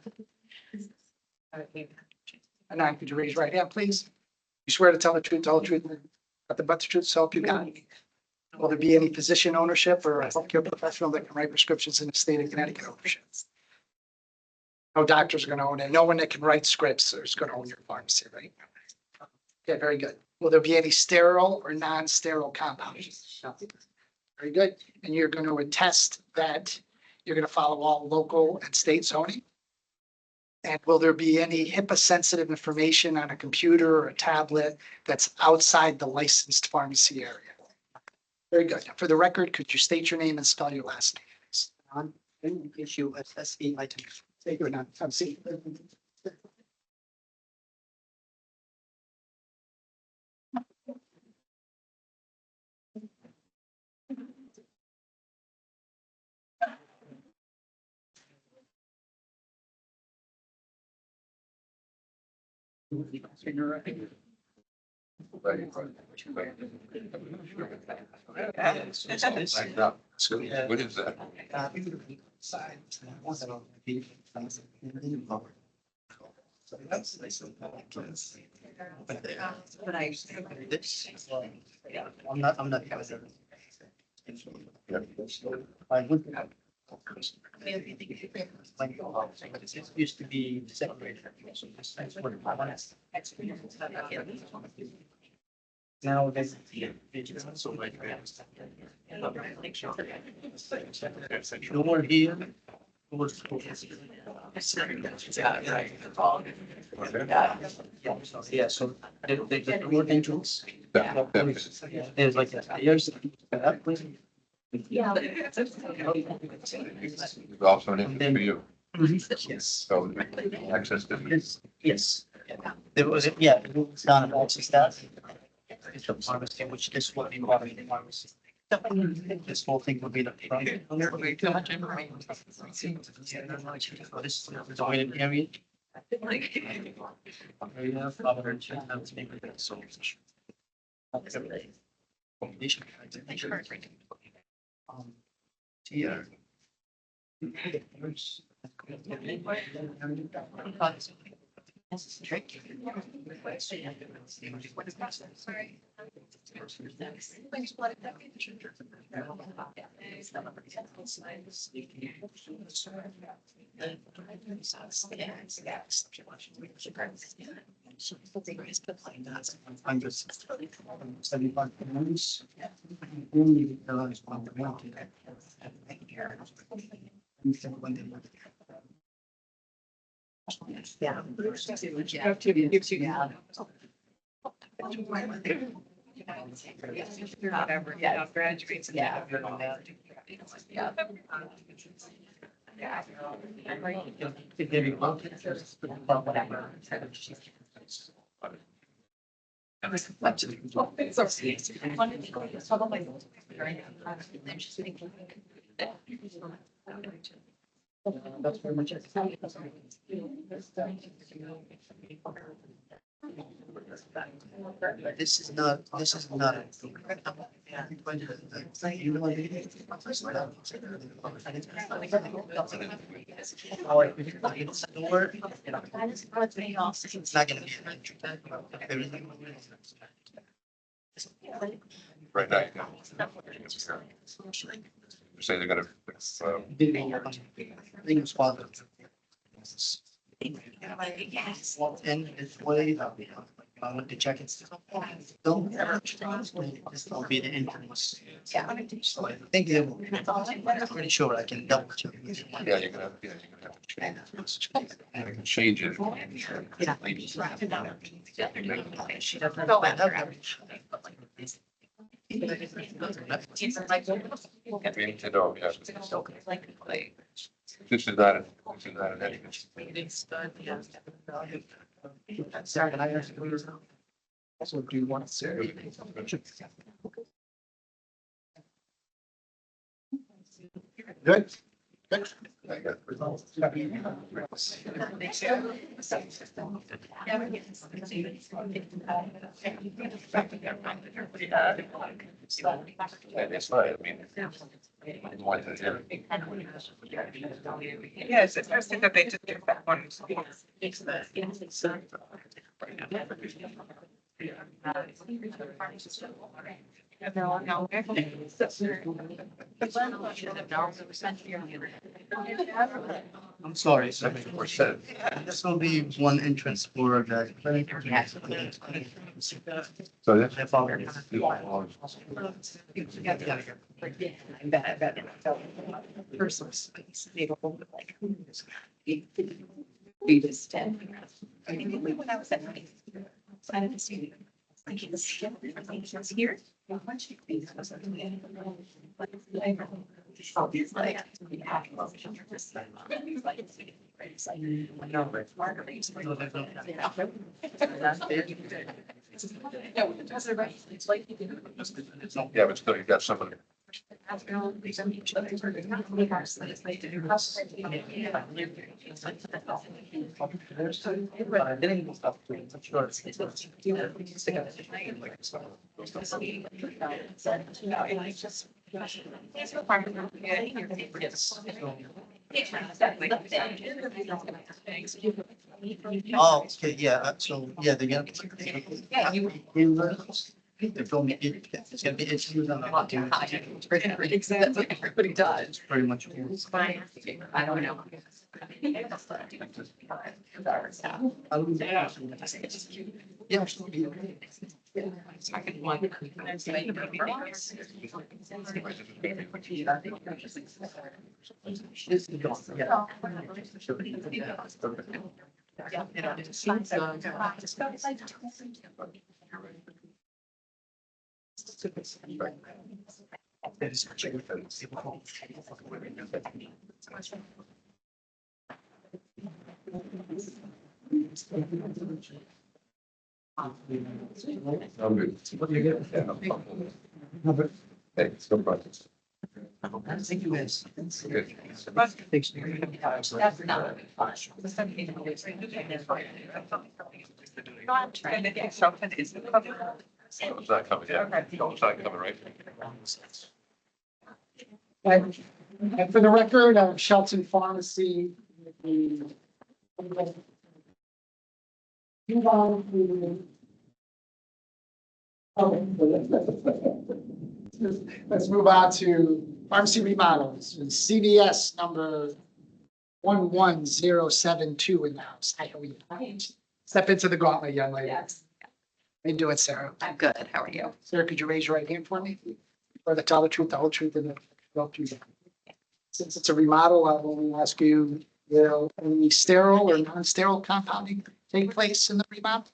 And now could you raise your right hand, please? You swear to tell the truth, all the truth, nothing but the truth, so help you God. Will there be any position ownership or a healthcare professional that can write prescriptions in the state of Connecticut ownership? No doctors are going to own it. No one that can write scripts is going to own your pharmacy, right? Okay, very good. Will there be any sterile or non-sterile compounds? Very good. And you're going to attest that you're going to follow all local and state zoning? And will there be any HIPAA-sensitive information on a computer or a tablet that's outside the licensed pharmacy area? Very good. For the record, could you state your name and spell your last name? Issue SSE item. Thank you, have a seat. What is that? But I. I'm not. I would have. It used to be separated. Now there's. No more here. Yeah, so the door entrance There's like there's that place. Yeah. There's also an interest for you, Yes. so access to. Yes. There was, yeah, it was down at Altus that. It's a pharmacy, which this will be part of the pharmacy. This whole thing will be the front. Too much information. So this is the waiting area. Area, other channels, maybe that's so. Combination. Here. This is tricky. I'm just 75 minutes. Only realize when the mountain. Yeah. Gives you. Whatever, yeah, graduates. Yeah. Yeah. That's very much. This is not. You know what it is? Oh, if it's the word, you know, it's not gonna be. Everything. Right now, you say they're gonna, Things father. Walked in this way, I went to check it. Don't. This will be the entrance. Yeah. So I think they will. I'm pretty sure I can double check. yeah, you're gonna have to change it. Yeah. She doesn't know after. To know, yes. This is not, an entrance. Sorry, can I ask you? Also, do you want to say? Good. Good. That's fine, I mean. One to zero. Yes, it's interesting that they just did that one. I'm sorry, So this will be one entrance for the. So that's. I follow. I bet. Personal space, they don't hold it like. Be this 10. I think when I was at night, I didn't see. I can skip everything that's here. So it's like. Yeah, but still, you got some of it. Oh, okay, yeah, so, yeah, they're gonna. Yeah, you- They're filming it, it's gonna be, it's used on the. Exactly, what everybody does. Pretty much. I don't know. Yeah. Second one. This is gone, yeah. Yeah, it seems, I'm good. Thanks, no problem. Thank you, guys. Good. That's not. So it's not coming, yeah. No, it's not coming, right? And for the record, Shelton Pharmacy. Move on to. Let's move on to pharmacy remodels, CVS number 11072 in the house. Hi, how are you? Step into the gauntlet, young lady. Yes, How you doing, Sarah? I'm good. How are you? Sarah, could you raise your right hand for me? Or to tell the truth, the whole truth, and the truth. Since it's a remodel, I will ask you, will any sterile or non-sterile compounding take place in the remodel?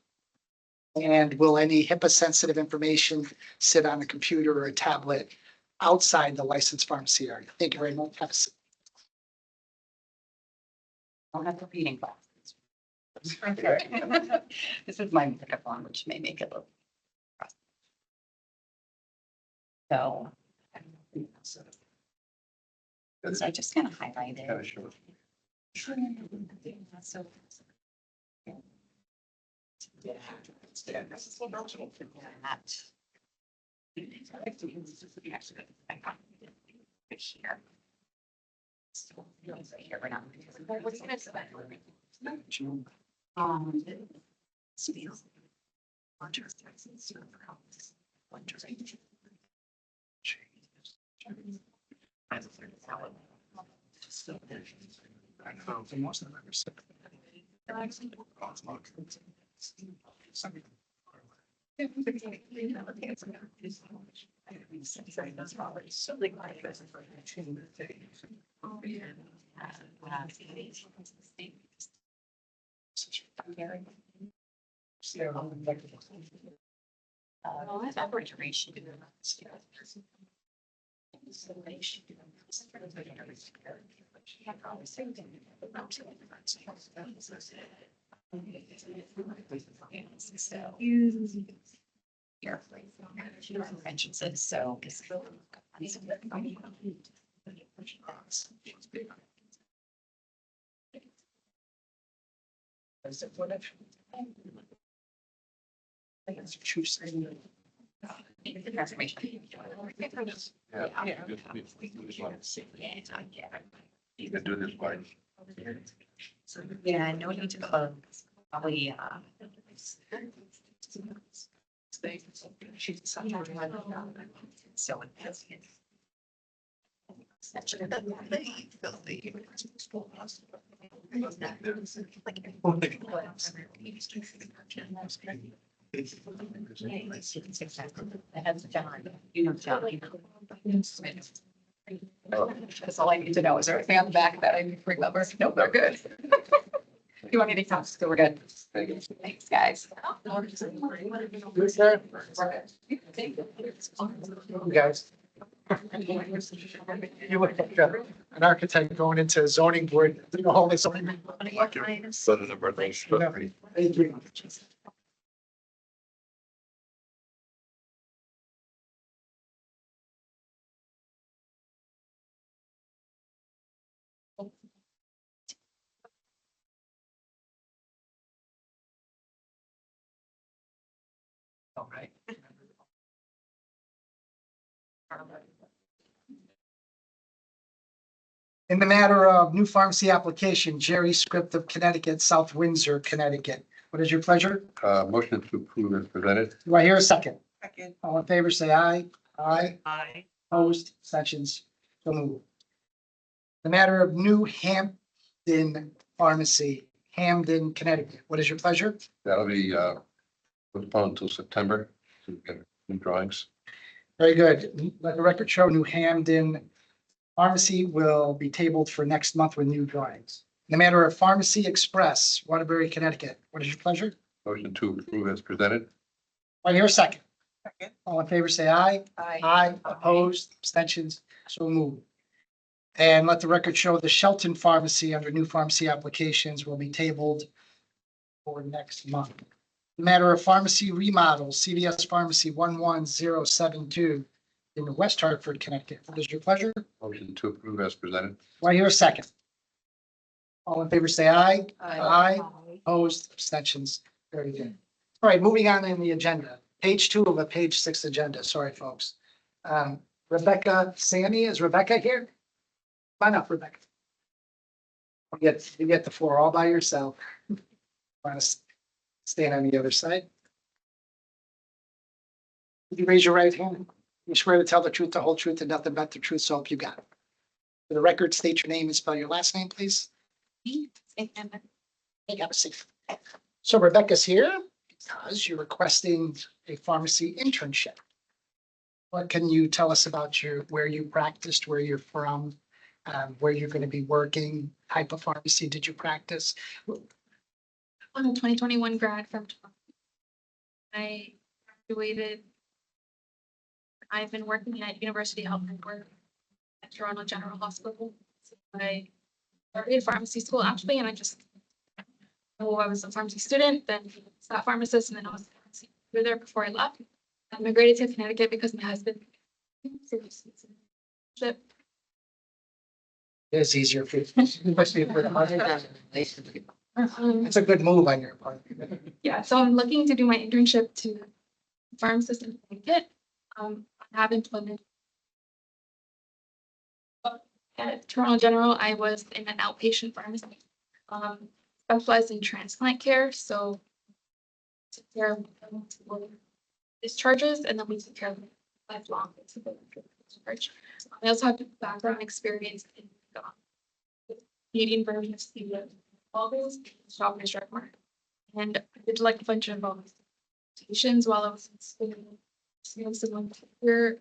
And will any HIPAA-sensitive information sit on a computer or a tablet outside the licensed pharmacy area? Thank you very much. Have a seat. Don't have repeating classes. This is my pickup one, which may make it a little. So. So I just kind of highlighted. Kind of short. So. Here. So, here we're not. What's gonna say? Steals. For most of them, I've said. Refrigeration. So. Here. Entrances, so. You can do this by. Yeah, no need to close, probably, so. That's John, you know John. That's all I need to know. Is there anything on the back that I remember? No, they're good. You want me to count? So we're good. Thanks, guys. Good, sir. You guys. You look like an architect going into a zoning board, doing all this. Zoning. So the birthday. Thank you. All right. In the matter of new pharmacy application, Jerry Script of Connecticut, South Windsor, Connecticut. What is your pleasure? Motion to approve as presented. Do I hear a second? Second. All in favor, say aye. Aye. Aye. Opposed, abstentions, so moved. The matter of New Hampden Pharmacy, Hamden, Connecticut. What is your pleasure? That'll be postponed until September to get new drawings. Very good. Let the record show New Hampden Pharmacy will be tabled for next month with new drawings. In the matter of Pharmacy Express, Waterbury, Connecticut. What is your pleasure? Motion to approve as presented. I hear a second. All in favor, say aye. Aye, opposed, abstentions, so moved. And let the record show the Shelton Pharmacy under new pharmacy applications will be tabled for next month. Matter of pharmacy remodel, CVS Pharmacy 11072 in West Hartford, Connecticut. What is your pleasure? Motion to approve as presented. Do I hear a second? All in favor, say aye. Aye. Opposed, abstentions, very good. All right, moving on in the agenda, page 2 of a page 6 agenda. Sorry, folks. Rebecca Sammy, is Rebecca here? Come on up, Rebecca. You get the floor all by yourself. Want to stand on the other side? Would you raise your right hand? You swear to tell the truth, the whole truth, and nothing but the truth, so help you God. For the record, state your name and spell your last name, please. Have a seat. So Rebecca's here because you're requesting a pharmacy internship. What can you tell us about where you practiced, where you're from, where you're going to be working, type of pharmacy did you practice? I'm a 2021 grad from Toronto. I graduated. I've been working at University Health Network at Toronto General Hospital. So I started pharmacy school actually, and I was a pharmacy student, then staff pharmacist, and then I was a pharmacy there before I left. I migrated to Connecticut because my husband. It's easier for you. Especially for the mother. It's a good move on your part. Yeah, so I'm looking to do my internship to pharmacist in Connecticut. I have employment. At Toronto General, I was in an outpatient pharmacy, specialized in transplant care. So took care of discharges, and then we took care of lifelong discharge. I also have background experience in the Canadian version of CVS, always Shoppers Drug Mart, and I did like a bunch of stations while I was in school. Someone here,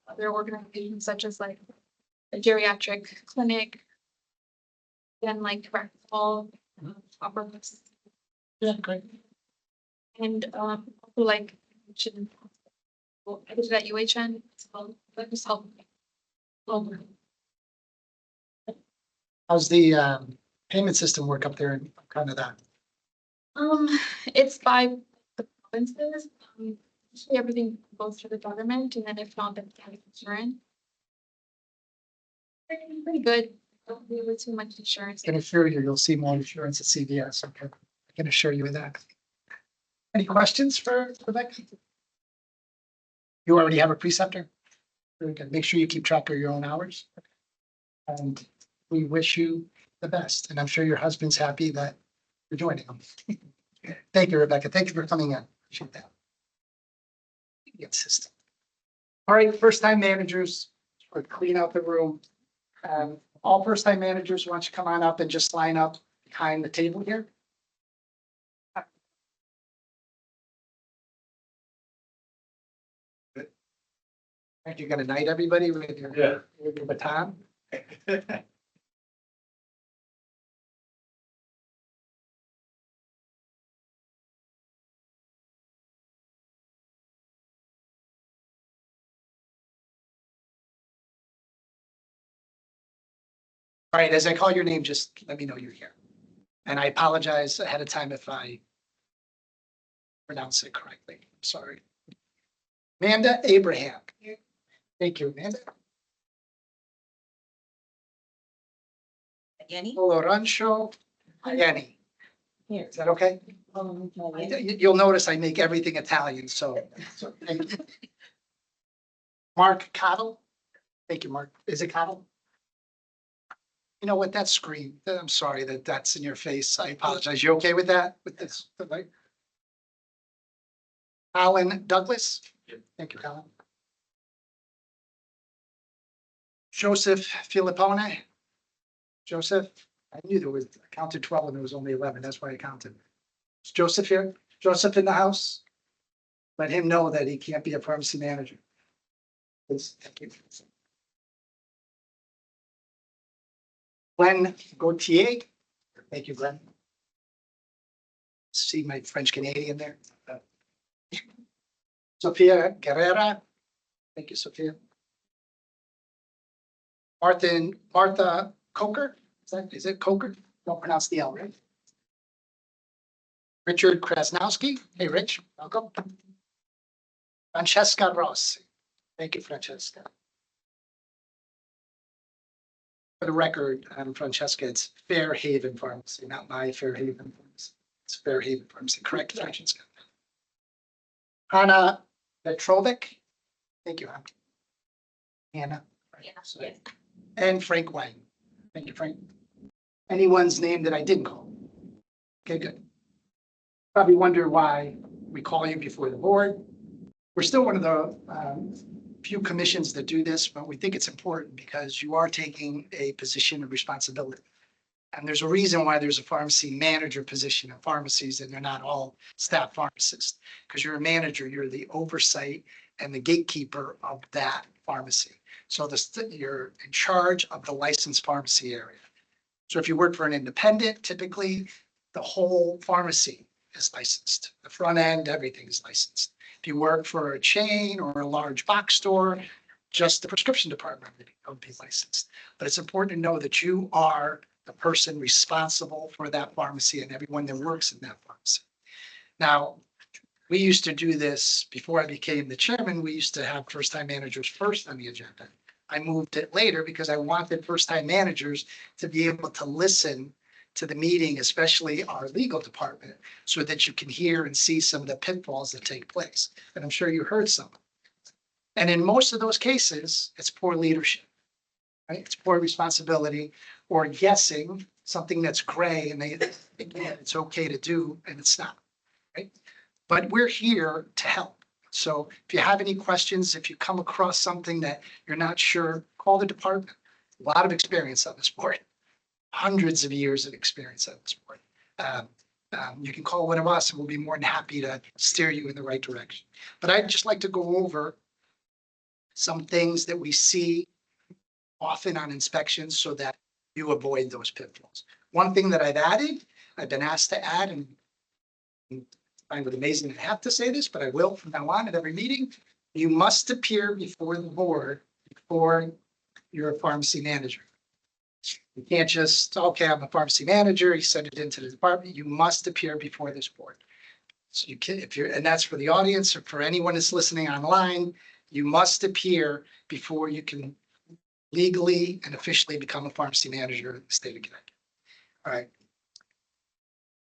other organizations such as like a geriatric clinic, then like all operators. Yeah, great. And also like I did it at UHN as well. That just helped me. How's the payment system work up there in Canada? It's by the provinces. Usually everything goes through the government, and then if not, then county insurance. Pretty good. Don't deal with too much insurance. I can assure you, you'll see more insurance at CVS. Okay, I can assure you of that. Any questions for Rebecca? You already have a preceptor? Very good. Make sure you keep track of your own hours. And we wish you the best. And I'm sure your husband's happy that you're joining him. Thank you, Rebecca. Thank you for coming in. Appreciate that. Get system. All right, first-time managers, or clean out the room. All first-time managers, why don't you come on up and just line up behind the table here? Good. Thank you. Got a night, everybody, with your baton. All right, as I call your name, just let me know you're here. And I apologize ahead of time if I pronounce it correctly. Sorry. Amanda Abraham. Thank you, Amanda. Lorenzo Yanni. Is that okay? You'll notice I make everything Italian, so. Thank you. Mark Cottle. Thank you, Mark. Is it Cottle? You know what, that screen, I'm sorry that that's in your face. I apologize. You okay with that? With this? Right? Alan Douglas? Thank you, Alan. Joseph Filippone? Joseph? I knew there was, I counted 12 and there was only 11. That's why I counted. Is Joseph here? Joseph in the house? Let him know that he can't be a pharmacy manager. Please, thank you. Glenn Gauthier. Thank you, Glenn. See my French Canadian there. Sophia Guerrera. Thank you, Sophia. Martha Coker, is it Coker? Don't pronounce the L, right? Richard Krasnowski. Hey, Rich, welcome. Francesca Rossi. Thank you, Francesca. For the record, Francesca, it's Fairhaven Pharmacy, not my Fairhaven Pharmacy. It's Fairhaven Pharmacy, correct, Francesca? Hannah Petrovic. Thank you, Hannah. Yes. And Frank Wang. Thank you, Frank. Anyone's name that I didn't call? Okay, good. Probably wonder why we call you before the board. We're still one of the few commissions that do this, but we think it's important because you are taking a position of responsibility. And there's a reason why there's a pharmacy manager position in pharmacies and they're not all staff pharmacists. Because you're a manager, you're the oversight and the gatekeeper of that pharmacy. So you're in charge of the licensed pharmacy area. So if you work for an independent, typically the whole pharmacy is licensed. The front end, everything is licensed. If you work for a chain or a large box store, just the prescription department will be licensed. But it's important to know that you are the person responsible for that pharmacy and everyone that works in that pharmacy. Now, we used to do this before I became the chairman. We used to have first-time managers first on the agenda. I moved it later because I wanted first-time managers to be able to listen to the meeting, especially our legal department, so that you can hear and see some of the pitfalls that take place. And I'm sure you heard some. And in most of those cases, it's poor leadership, right? It's poor responsibility or guessing something that's gray and again, it's okay to do and it's not, right? But we're here to help. So if you have any questions, if you come across something that you're not sure, call the department. A lot of experience on this board. Hundreds of years of experience on this board. You can call one of us and we'll be more than happy to steer you in the right direction. But I'd just like to go over some things that we see often on inspections so that you avoid those pitfalls. One thing that I've been asked to add, and I find it amazing to have to say this, but I will from now on at every meeting, you must appear before the board before you're a pharmacy manager. You can't just, okay, I'm a pharmacy manager, you send it into the department, you must appear before this board. So you can, and that's for the audience or for anyone that's listening online, you must appear before you can legally and officially become a pharmacy manager in the state of Connecticut. All right.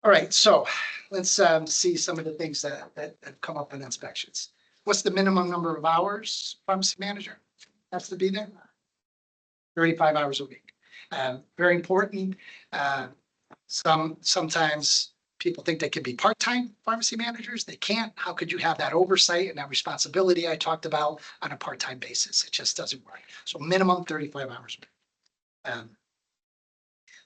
All right, so let's see some of the things that have come up in inspections. What's the minimum number of hours pharmacy manager has to be there? 35 hours a week. Very important. Sometimes people think they can be part-time pharmacy managers. They can't. How could you have that oversight and that responsibility I talked about on a part-time basis? It just doesn't work. So minimum 35 hours a week.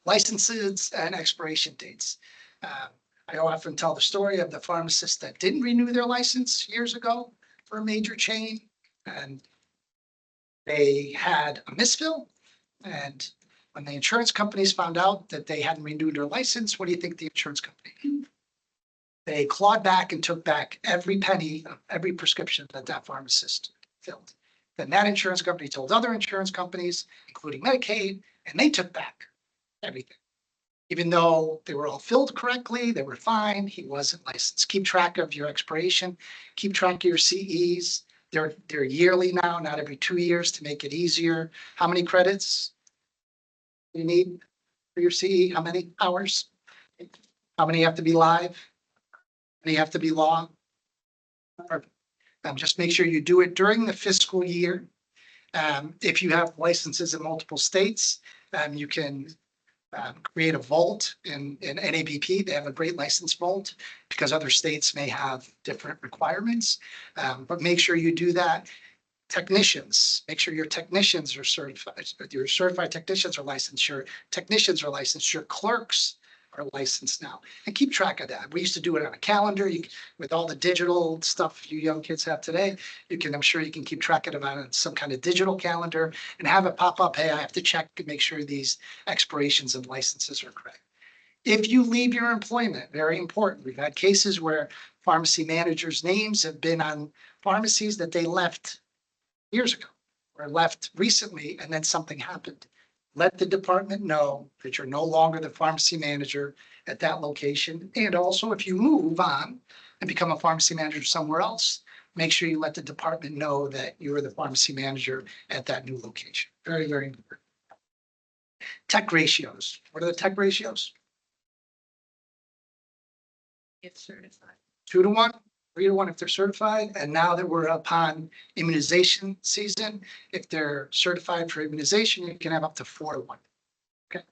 Licenses and expiration dates. I often tell the story of the pharmacist that didn't renew their license years ago for a major chain, and they had a misfill. And when the insurance companies found out that they hadn't renewed their license, what do you think the insurance company did? They clawed back and took back every penny of every prescription that that pharmacist filled. Then that insurance company told other insurance companies, including Medicaid, and they took back everything. Even though they were all filled correctly, they were fine, he wasn't licensed. Keep track of your expiration, keep track of your CEs. They're yearly now, not every 2 years to make it easier. How many credits you need for your CE? How many hours? How many have to be live? How many have to be law? Just make sure you do it during the fiscal year. If you have licenses in multiple states, you can create a vault in NABP. They have a great license vault because other states may have different requirements. But make sure you do that. Technicians, make sure your technicians are certified. Your certified technicians are licensed. Your technicians are licensed. Your clerks are licensed now. And keep track of that. We used to do it on a calendar. With all the digital stuff you young kids have today, I'm sure you can keep track of it on some kind of digital calendar and have it pop up. Hey, I have to check and make sure these expirations of licenses are correct. If you leave your employment, very important. We've had cases where pharmacy managers' names have been on pharmacies that they left years ago or left recently and then something happened. Let the department know that you're no longer the pharmacy manager at that location. And also if you move on and become a pharmacy manager somewhere else, make sure you let the department know that you are the pharmacy manager at that new location. Very, very important. Tech ratios. What are the tech ratios? If certified. 2-to-1, 3-to-1 if they're certified. And now that we're upon immunization season, if they're certified for immunization, you can have up to 4-to-1. Okay.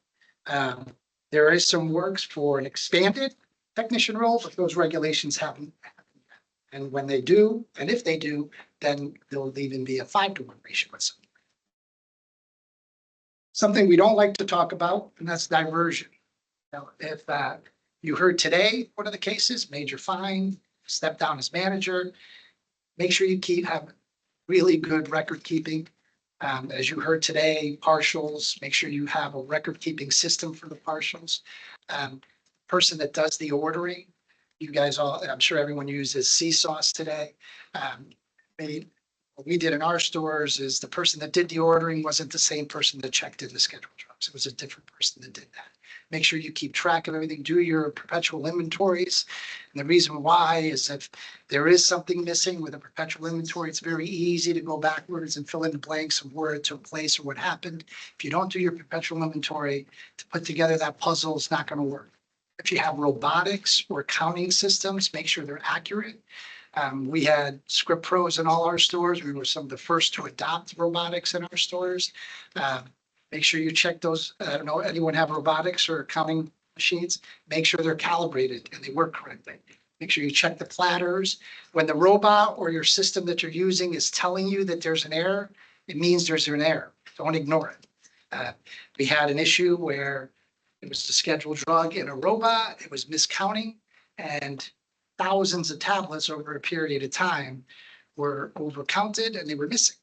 There is some works for an expanded technician role, but those regulations haven't happened yet. And when they do, and if they do, then there'll even be a 5-to-1 ratio with some. Something we don't like to talk about, and that's diversion. Now, if you heard today, one of the cases, major fine, step down as manager. Make sure you have really good record keeping. As you heard today, partials, make sure you have a record keeping system for the partials. Person that does the ordering, you guys all, I'm sure everyone uses CSauce today. What we did in our stores is the person that did the ordering wasn't the same person that checked in the scheduled drugs. It was a different person that did that. Make sure you keep track of everything, do your perpetual inventories. And the reason why is if there is something missing with a perpetual inventory, it's very easy to go backwards and fill in the blanks of where it took place or what happened. If you don't do your perpetual inventory to put together that puzzle, it's not going to work. If you have robotics or counting systems, make sure they're accurate. We had Script Pros in all our stores. We were some of the first to adopt robotics in our stores. Make sure you check those. I don't know, anyone have robotics or counting machines? Make sure they're calibrated and they work correctly. Make sure you check the platters. When the robot or your system that you're using is telling you that there's an error, it means there's an error. Don't ignore it. We had an issue where it was a scheduled drug in a robot. It was miscounting and thousands of tablets over a period of time were overcounted and they were missing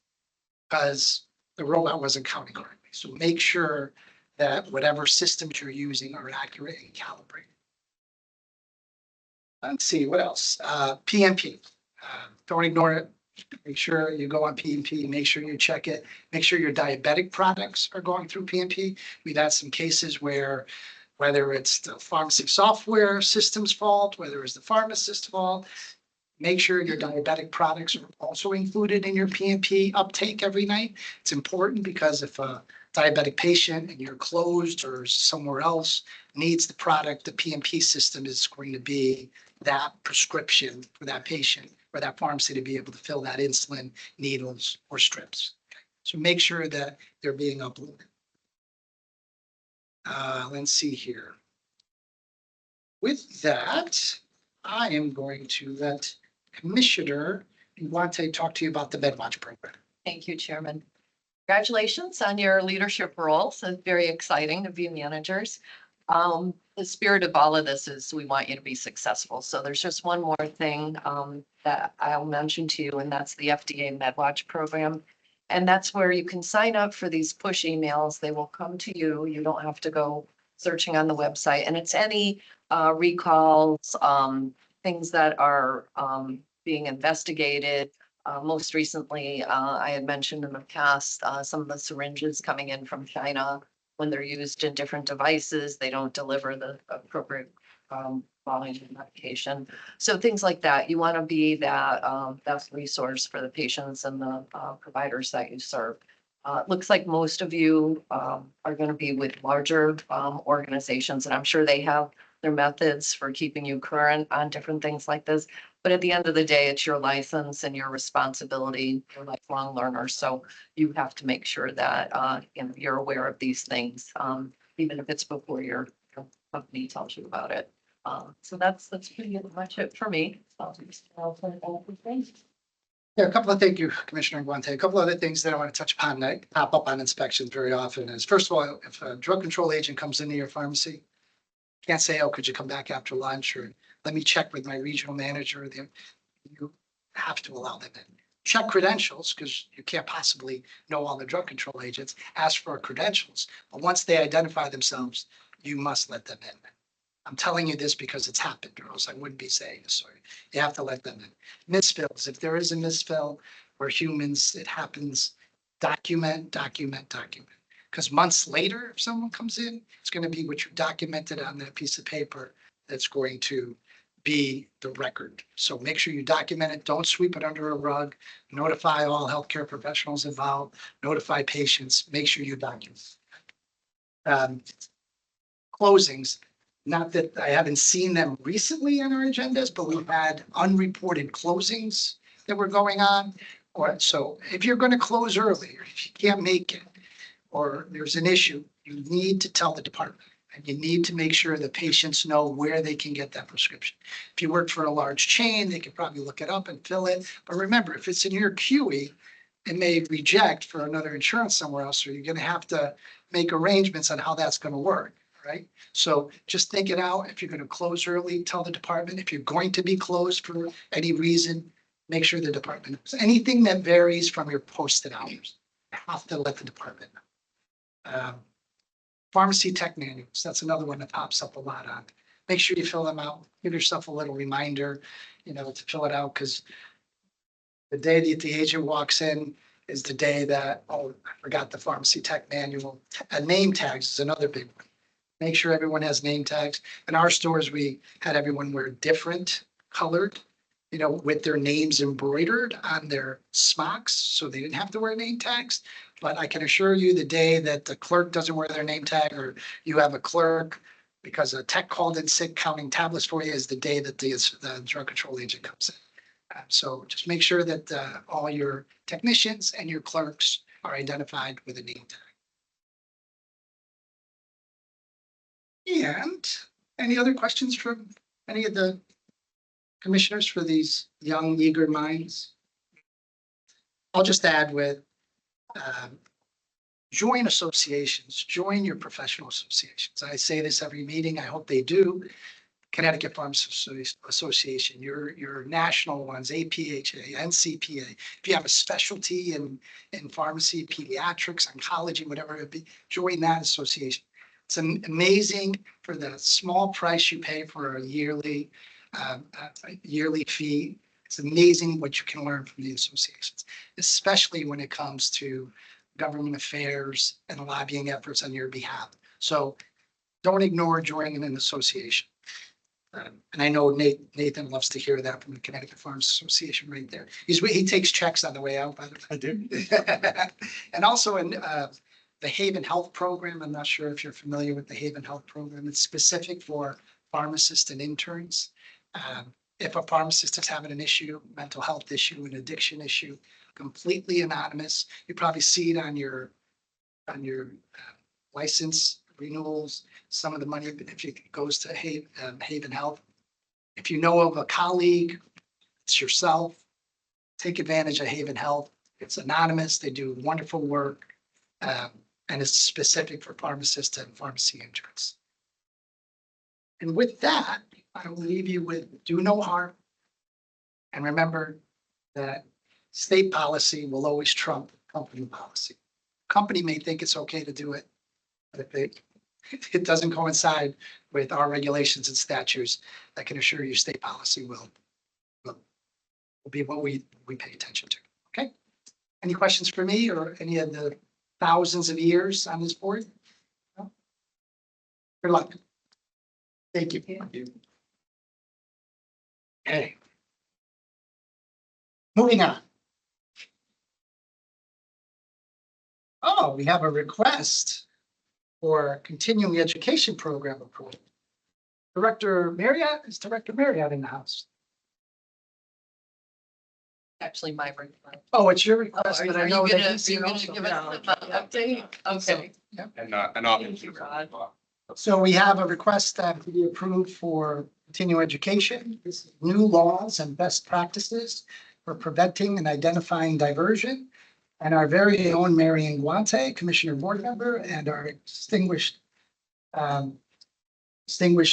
because the robot wasn't counting correctly. So make sure that whatever systems you're using are accurate and calibrated. Let's see, what else? PMP. Don't ignore it. Make sure you go on PMP, make sure you check it. Make sure your diabetic products are going through PMP. We've had some cases where whether it's the pharmacy software system's fault, whether it's the pharmacist's fault, make sure your diabetic products are also included in your PMP uptake every night. It's important because if a diabetic patient and you're closed or somewhere else needs the product, the PMP system is going to be that prescription for that patient or that pharmacy to be able to fill that insulin, needles, or strips. So make sure that they're being uploaded. Let's see here. With that, I am going to let Commissioner Guante talk to you about the MedWatch program. Thank you, Chairman. Congratulations on your leadership roles. It's very exciting to be managers. The spirit of all of this is we want you to be successful. So there's just one more thing that I'll mention to you, and that's the FDA MedWatch program. And that's where you can sign up for these push emails. They will come to you. You don't have to go searching on the website. And it's any recalls, things that are being investigated. Most recently, I had mentioned in the past, some of the syringes coming in from China, when they're used in different devices, they don't deliver the appropriate volume of medication. So things like that, you want to be that best resource for the patients and the providers that you serve. It looks like most of you are going to be with larger organizations, and I'm sure they have their methods for keeping you current on different things like this. But at the end of the day, it's your license and your responsibility. You're lifelong learners, so you have to make sure that you're aware of these things, even if it's before your company tells you about it. So that's pretty much it for me. Yeah, a couple of, thank you, Commissioner Guante. A couple other things that I want to touch upon that pop up on inspections very often is, first of all, if a drug control agent comes into your pharmacy, can't say, oh, could you come back after lunch, or let me check with my regional manager. You have to allow them in. Check credentials, because you can't possibly know all the drug control agents. Ask for credentials, but once they identify themselves, you must let them in. I'm telling you this because it's happened, or else I wouldn't be saying this, sorry. You have to let them in. Misfills, if there is a misfill or humans, it happens, document. Because months later, if someone comes in, it's gonna be what you documented on that piece of paper that's going to be the record. So make sure you document it, don't sweep it under a rug, notify all healthcare professionals involved, notify patients, make sure you document. Closings, not that I haven't seen them recently on our agendas, but we've had unreported closings that were going on. Or so if you're going to close early, or if you can't make it, or there's an issue, you need to tell the department. And you need to make sure the patients know where they can get that prescription. If you work for a large chain, they can probably look it up and fill it. But remember, if it's in your QE, it may reject for another insurance somewhere else, so you're going to have to make arrangements on how that's going to work, right? So just think it out. If you're going to close early, tell the department. If you're going to be closed for any reason, make sure the department knows. Anything that varies from your posted hours, you have to let the department know. Pharmacy tech manuals, that's another one that pops up a lot on. Make sure you fill them out. Give yourself a little reminder, to fill it out, because the day that the agent walks in is the day that, oh, I forgot the pharmacy tech manual. Name tags is another big one. Make sure everyone has name tags. In our stores, we had everyone wear different colored, with their names embroidered on their smocks, so they didn't have to wear name tags. But I can assure you, the day that the clerk doesn't wear their name tag, or you have a clerk because a tech called in sick counting tablets for you, is the day that the drug control agent comes in. So just make sure that all your technicians and your clerks are identified with a name tag. And any other questions from any of the commissioners for these young, eager minds? I'll just add with join associations, join your professional associations. I say this every meeting. I hope they do. Connecticut Pharmacists Association, your national ones, APHA, NCPA. If you have a specialty in pharmacy, pediatrics, oncology, whatever it be, join that association. It's amazing for the small price you pay for a yearly fee. It's amazing what you can learn from the associations, especially when it comes to government affairs and lobbying efforts on your behalf. So don't ignore joining an association. And I know Nathan loves to hear that from the Connecticut Farms Association right there. He takes checks on the way out, by the way. I do. And also in the Haven Health Program, I'm not sure if you're familiar with the Haven Health Program. It's specific for pharmacists and interns. If a pharmacist is having an issue, mental health issue, an addiction issue, completely anonymous, you probably see it on your license renewals, some of the money, if it goes to Haven Health. If you know of a colleague, it's yourself, take advantage of Haven Health. It's anonymous. They do wonderful work. And it's specific for pharmacists and pharmacy interns. And with that, I will leave you with do no harm. And remember that state policy will always trump company policy. Company may think it's okay to do it, but if it doesn't coincide with our regulations and statutes, I can assure you state policy will be what we pay attention to. Okay? Any questions for me or any of the thousands of years on this board? No? Good luck. Thank you. Okay. Moving on. Oh, we have a request for continuing education program approval. Director Marriott, is Director Marriott in the house? Actually, my request. Oh, it's your Oh, request, Are but I you know gonna, that are he's you here gonna also. give us an update? Okay. And often. Thank you, Rod. So we have a request to be approved for continuing education. This is new laws and best practices for preventing and identifying diversion. And our very own Marion Guante, Commissioner Board Member, and our distinguished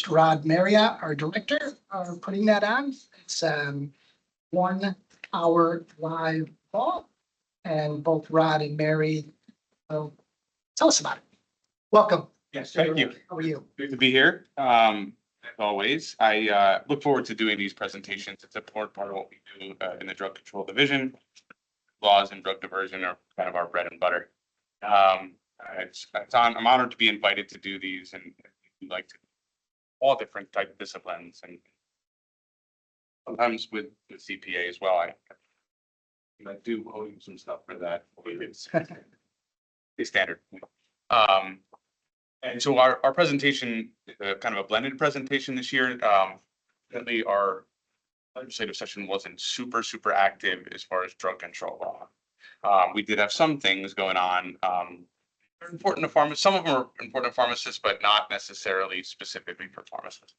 Rod Marriott, our Director, are putting that on. It's 1 hour live call, and both Rod and Mary. So tell us about it. Welcome. Yes, thank you. How are you? Good to be here. always, I look forward to doing these presentations. It's an important part of what we do in the Drug Control Division. Laws and drug diversion are kind of our bread and butter. I'm honored to be invited to do these, and we like to all different type of disciplines, and sometimes with CPA as well. I do owe you some stuff for that. It's the standard. And so our presentation, kind of a blended presentation this year. Definitely our legislative session wasn't super active as far as drug control law. We did have some things going on. They're important to pharmacists. Some of them are important to pharmacists, but not necessarily specifically for pharmacists.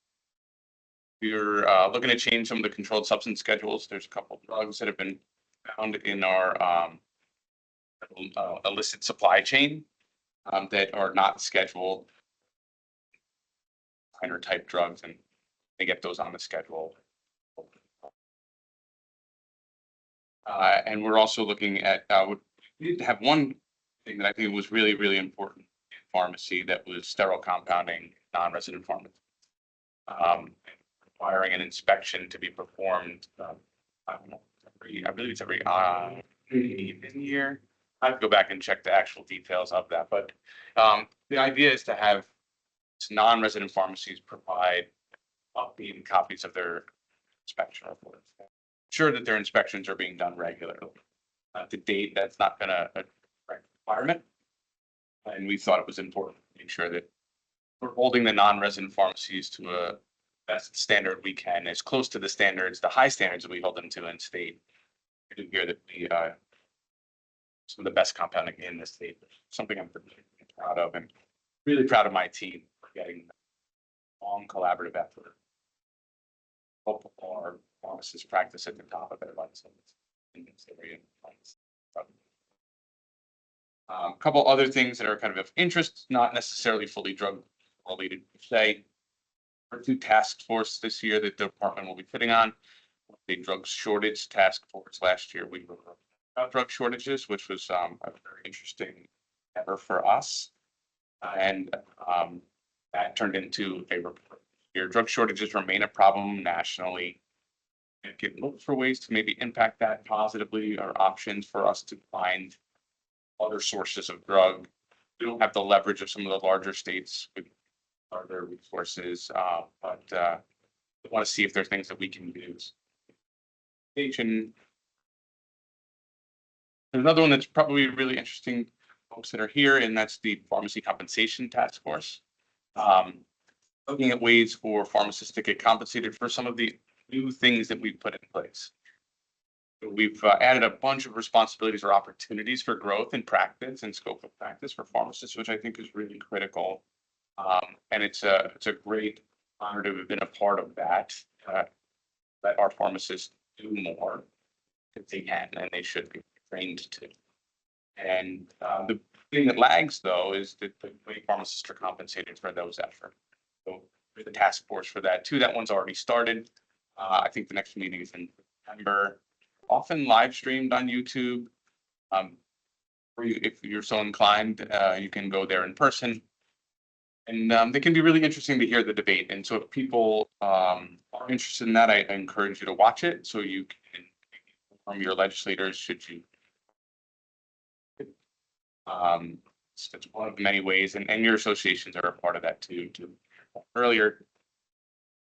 We're looking to change some of the controlled substance schedules. There's a couple of drugs that have been found in our illicit supply chain that are not scheduled minor type drugs, and they get those on the schedule. And we're also looking at, we did have one thing that I think was really important in pharmacy, that was sterile compounding, non-resident pharmacy. Requiring an inspection to be performed, I don't know, I believe it's every year. I have to go back and check the actual details of that, but the idea is to have non-resident pharmacies provide updated copies of their inspection reports. Sure that their inspections are being done regularly. To date, that's not been a requirement. And we thought it was important to make sure that we're holding the non-resident pharmacies to a best standard we can, as close to the standards, the high standards that we hold them to in state. I do hear that we some of the best compounding in the state, something I'm pretty proud of, and really proud of my team for getting a long collaborative effort. Hope our pharmacists practice at the top of their license in this area. A couple other things that are kind of interest, not necessarily fully drug related per se. Our two task force this year that the department will be putting on. The drug shortage task force last year, we were about drug shortages, which was a very interesting endeavor for us. And that turned into a report. Your drug shortages remain a problem nationally. And can look for ways to maybe impact that positively, or options for us to find other sources of drug. We don't have the leverage of some of the larger states with other resources, but we want to see if there's things that we can use. There's another one that's probably really interesting, folks that are here, and that's the Pharmacy Compensation Task Force. Looking at ways for pharmacists to get compensated for some of the new things that we've put in place. We've added a bunch of responsibilities or opportunities for growth in practice and scope of practice for pharmacists, which I think is really critical. And it's a great honor to have been a part of that, that our pharmacists do more if they can, and they should be trained to. And the thing that lags, though, is that the way pharmacists are compensated for those efforts. So there's a task force for that too. That one's already started. I think the next meeting is in September, often live streamed on YouTube. If you're so inclined, you can go there in person. And they can be really interesting to hear the debate. And so if people are interested in that, I encourage you to watch it so you can from your legislators should you. It's one of many ways, and your associations are a part of that too. Earlier,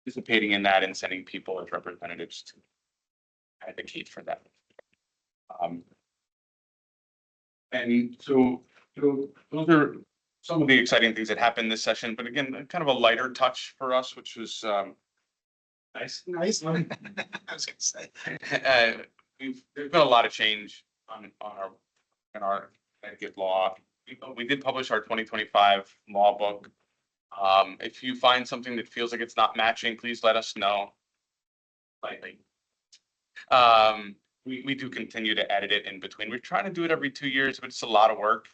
participating in that and sending people as representatives to advocate for that. And so those are some of the exciting things that happened this session, but again, kind of a lighter touch for us, which was nice. Nice. I was gonna say. There's been a lot of change in our Connecticut law. We did publish our 2025 law book. If you find something that feels like it's not matching, please let us know. Lightly. We do continue to edit it in between. We're trying to do it every 2 years, but it's a lot of work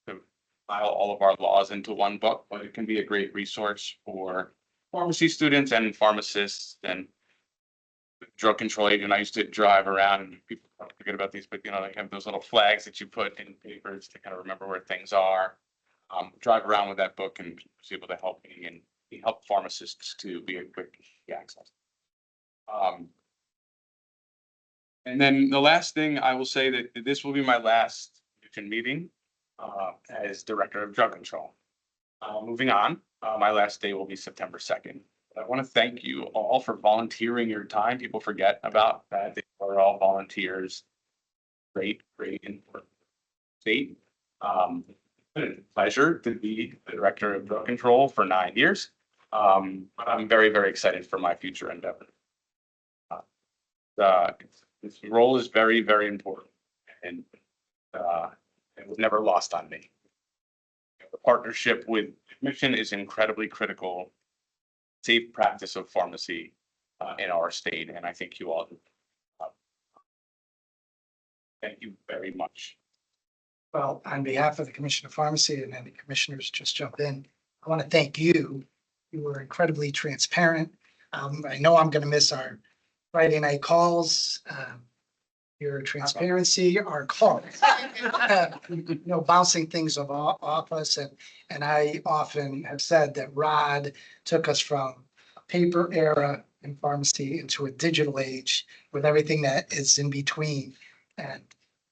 to file all of our laws into one book, but it can be a great resource for pharmacy students and pharmacists and drug control agent. I used to drive around, and people forget about these, but they have those little flags that you put in papers to kind of remember where things are. Drive around with that book and was able to help me and we help pharmacists to be a quick access. And then the last thing I will say that this will be my last commission meeting as Director of Drug Control. Moving on, my last day will be September 2nd. I want to thank you all for volunteering your time. People forget about that. They are all volunteers. Great, important state. It's been a pleasure to be the Director of Drug Control for 9 years. I'm very, very excited for my future endeavor. This role is very, very important, and it was never lost on me. The partnership with the Commission is incredibly critical. Safe practice of pharmacy in our state, and I think you all do. Thank you very much. Well, on behalf of the Commissioner of Pharmacy and any commissioners just jump in, I want to thank you. You were incredibly transparent. I know I'm going to miss our Friday night calls, your transparency, our calls. Bouncing things off us. And I often have said that Rod took us from a paper era in pharmacy into a digital age with everything that is in between. And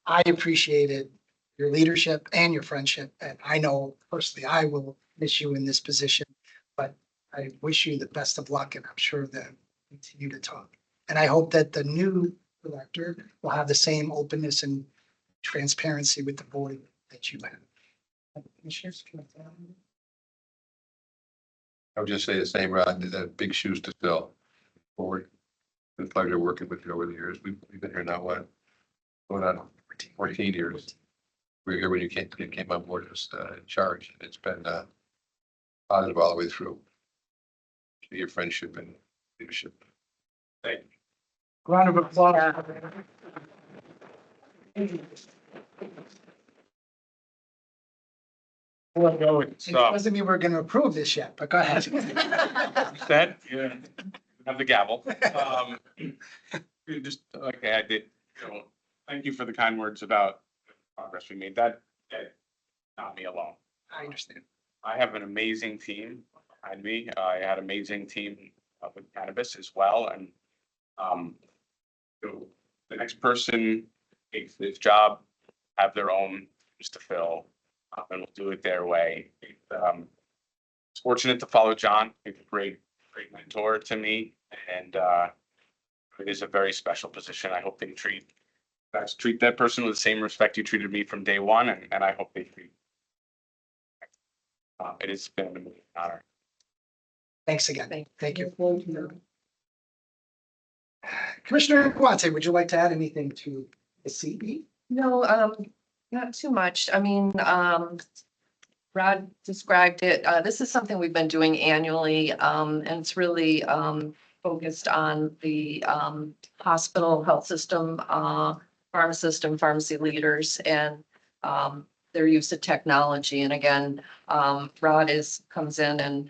I appreciated your leadership and your friendship. And I know personally, I will miss you in this position, but I wish you the best of luck, and I'm sure that we'll continue to talk. And I hope that the new director will have the same openness and transparency with the board that you have. Commissioners, can I- I would just say the same, Rod, that big shoes to fill. Forward. Been a pleasure working with you over the years. We've been here now, what? Going on 14 years. We were here when you came on board as in charge. It's been positive all the way through. Your friendship and leadership. Thank you. Round of applause. Before I go, it's, It doesn't mean we're going to approve this yet, but go ahead. said, yeah, have the gavel. Just, okay, I did, thank you for the kind words about the progress we made. That not me alone. I understand. I have an amazing team behind me. I had an amazing team with cannabis as well, and so the next person takes this job, have their own shoes to fill, and will do it their way. It's fortunate to follow John. He's a great mentor to me, and it is a very special position. I hope they treat that person with the same respect you treated me from day one, and I hope they treat. It has been an honor. Thanks again. Thank you. Commissioner Guante, would you like to add anything to the CE? No, not too much. I mean, Rod described it. This is something we've been doing annually, and it's really focused on the hospital, health system, pharmacist and pharmacy leaders, and their use of technology. And again, Rod comes in and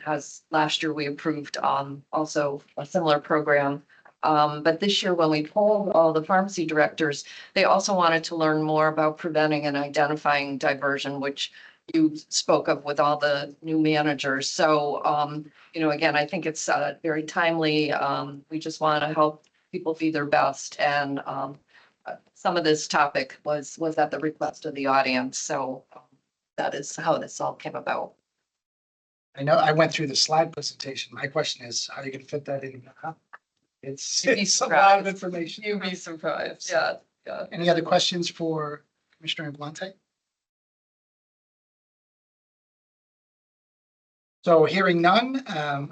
last year we approved also a similar program. But this year, when we polled all the pharmacy directors, they also wanted to learn more about preventing and identifying diversion, which you spoke of with all the new managers. So, again, I think it's very timely. We just want to help people be their best. And some of this topic was at the request of the audience. So that is how this all came about. I know I went through the slide presentation. My question is, how are you going to fit that in? It's You'd be a lot of surprised. information. You'd be surprised. Yeah. Any other questions for Commissioner Guante? So hearing none,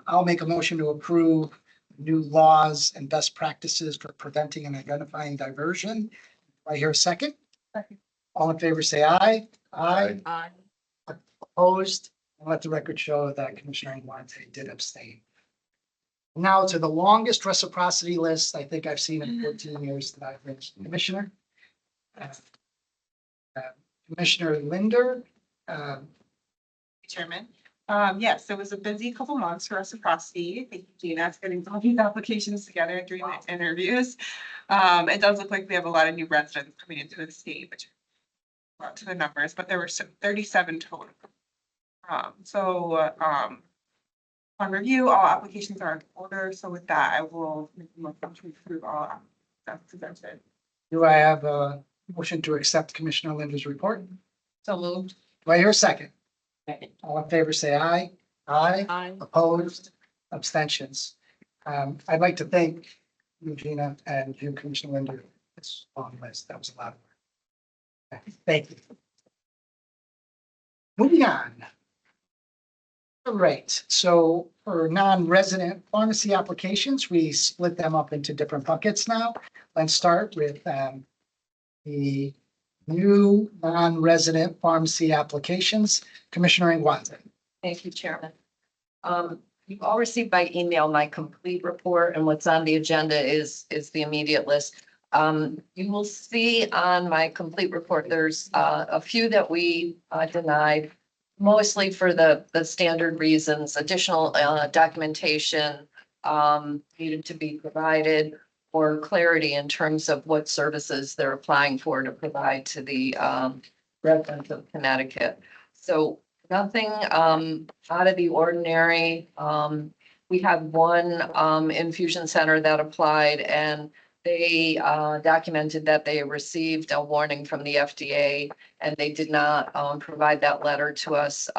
I'll make a motion to approve new laws and best practices for preventing and identifying diversion. Do I hear a second? Second. All in favor, say aye. Aye. Aye. Opposed? And let the record show that Commissioner Guante did abstain. Now to the longest reciprocity list I think I've seen in 14 years that I've been commissioner. Commissioner Linder. Chairman. Yes, it was a busy couple months for reciprocity. Thank you, Gina, for getting all these applications together and doing the interviews. It does look like we have a lot of new residents coming into the state, which brought to the numbers, but there were 37 total. On review, all applications are in order, so with that, I will make a motion to approve all that's presented. Do I have a motion to accept Commissioner Linda's report? So moved. Do I hear a second? All in favor, say aye. Aye. Aye. Opposed, abstentions. I'd like to thank Eugenia and you, Commissioner Linda. It's a long list. That was a lot of work. Thank you. Moving on. All right, so for non-resident pharmacy applications, we split them up into different buckets now. Let's start with the new non-resident pharmacy applications. Commissioner Ingwate. Thank you, Chairman. You've all received by email my complete report, and what's on the agenda is the immediate list. You will see on my complete report, there's a few that we denied, mostly for the standard reasons, additional documentation needed to be provided, or clarity in terms of what services they're applying for to provide to the residents of Connecticut. So nothing out of the ordinary. We had one infusion center that applied, and they documented that they received a warning from the FDA, and they did not provide that letter to us.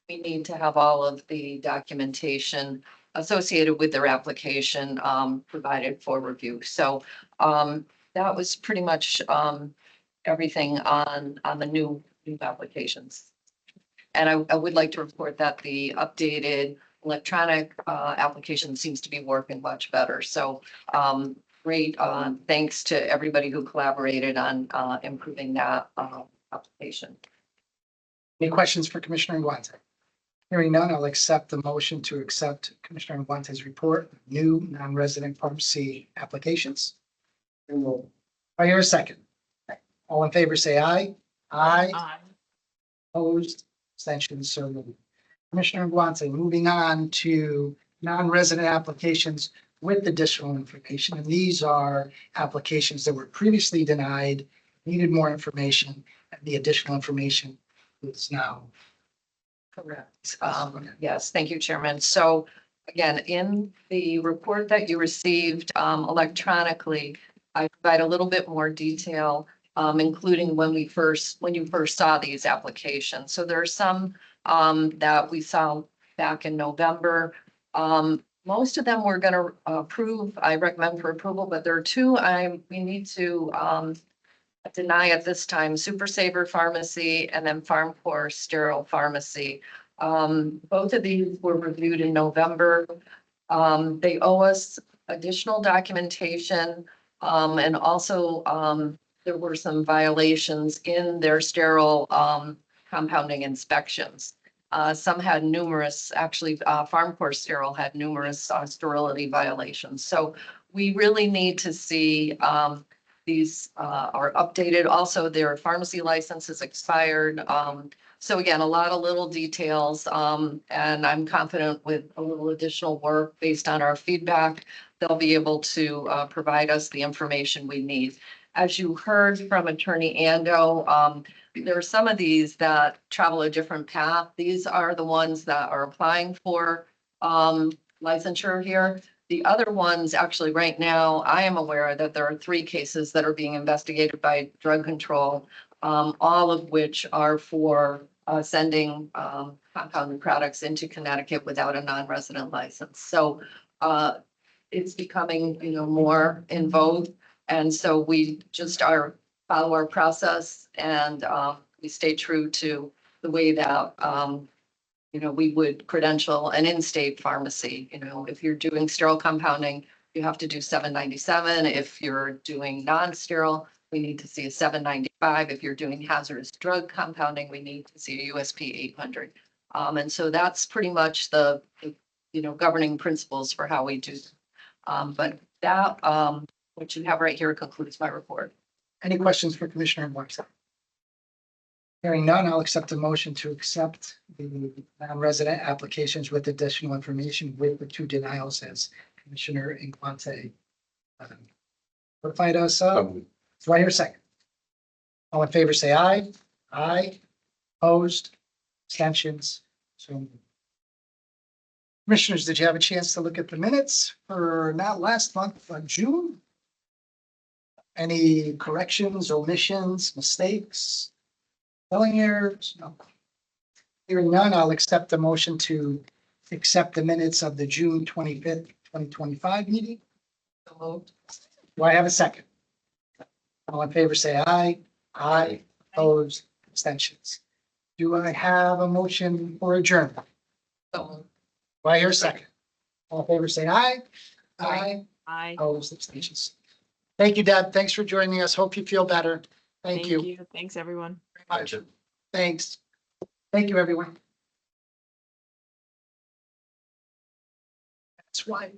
We need to have all of the documentation associated with their application provided for review. So that was pretty much everything on the new applications. And I would like to report that the updated electronic application seems to be working much better. So great, thanks to everybody who collaborated on improving that application. Any questions for Commissioner Ingwate? Hearing none, I'll accept the motion to accept Commissioner Ingwate's report, new non-resident pharmacy applications. I hear a second. All in favor, say aye. Aye. Aye. Opposed, abstentions, so moved. Commissioner Ingwate, moving on to non-resident applications with additional information. And these are applications that were previously denied, needed more information, and the additional information is now. Correct. Yes, thank you, Chairman. So again, in the report that you received electronically, I provide a little bit more detail, including when you first saw these applications. So there are some that we saw back in November. Most of them we're going to approve. I recommend for approval, but there are two we need to deny at this time: Super Saver Pharmacy and then FarmCore Sterile Pharmacy. Both of these were reviewed in November. They owe us additional documentation, and also there were some violations in their sterile compounding inspections. Some had numerous, actually, FarmCore Sterile had numerous sterility violations. So we really need to see these are updated. Also, their pharmacy license is expired. So again, a lot of little details, and I'm confident with a little additional work based on our feedback, they'll be able to provide us the information we need. As you heard from Attorney Ando, there are some of these that travel a different path. These are the ones that are applying for licensure here. The other ones, actually, right now, I am aware that there are 3 cases that are being investigated by drug control, all of which are for sending compounded products into Connecticut without a non-resident license. So it's becoming, more in vogue. And so we just follow our process, and we stay true to the way that we would credential an in-state pharmacy. If you're doing sterile compounding, you have to do 797. If you're doing non-sterile, we need to see a 795. If you're doing hazardous drug compounding, we need to see a USP 800. And so that's pretty much the governing principles for how we do. But that, what you have right here concludes my report. Any questions for Commissioner Ingwate? Hearing none, I'll accept a motion to accept the non-resident applications with additional information with the 2 denials as Commissioner Ingwate notified us of. Do I hear a second? All in favor, say aye. Aye. Opposed, abstentions, so moved. Commissioners, did you have a chance to look at the minutes for not last month, but June? Any corrections, omissions, mistakes? Spelling errors? No. Hearing none, I'll accept the motion to accept the minutes of the June 25th, 2025 meeting. So moved. Do I have a second? All in favor, say aye. Aye. Opposed, abstentions. Do I have a motion for adjournment? So moved. Do I hear a second? All in favor, say aye. Aye. Aye. Opposed, abstentions. Thank you, Deb. Thanks for joining us. Hope you feel better. Thank you. Thanks, everyone. very much. Thanks. Thank you, everyone. That's why.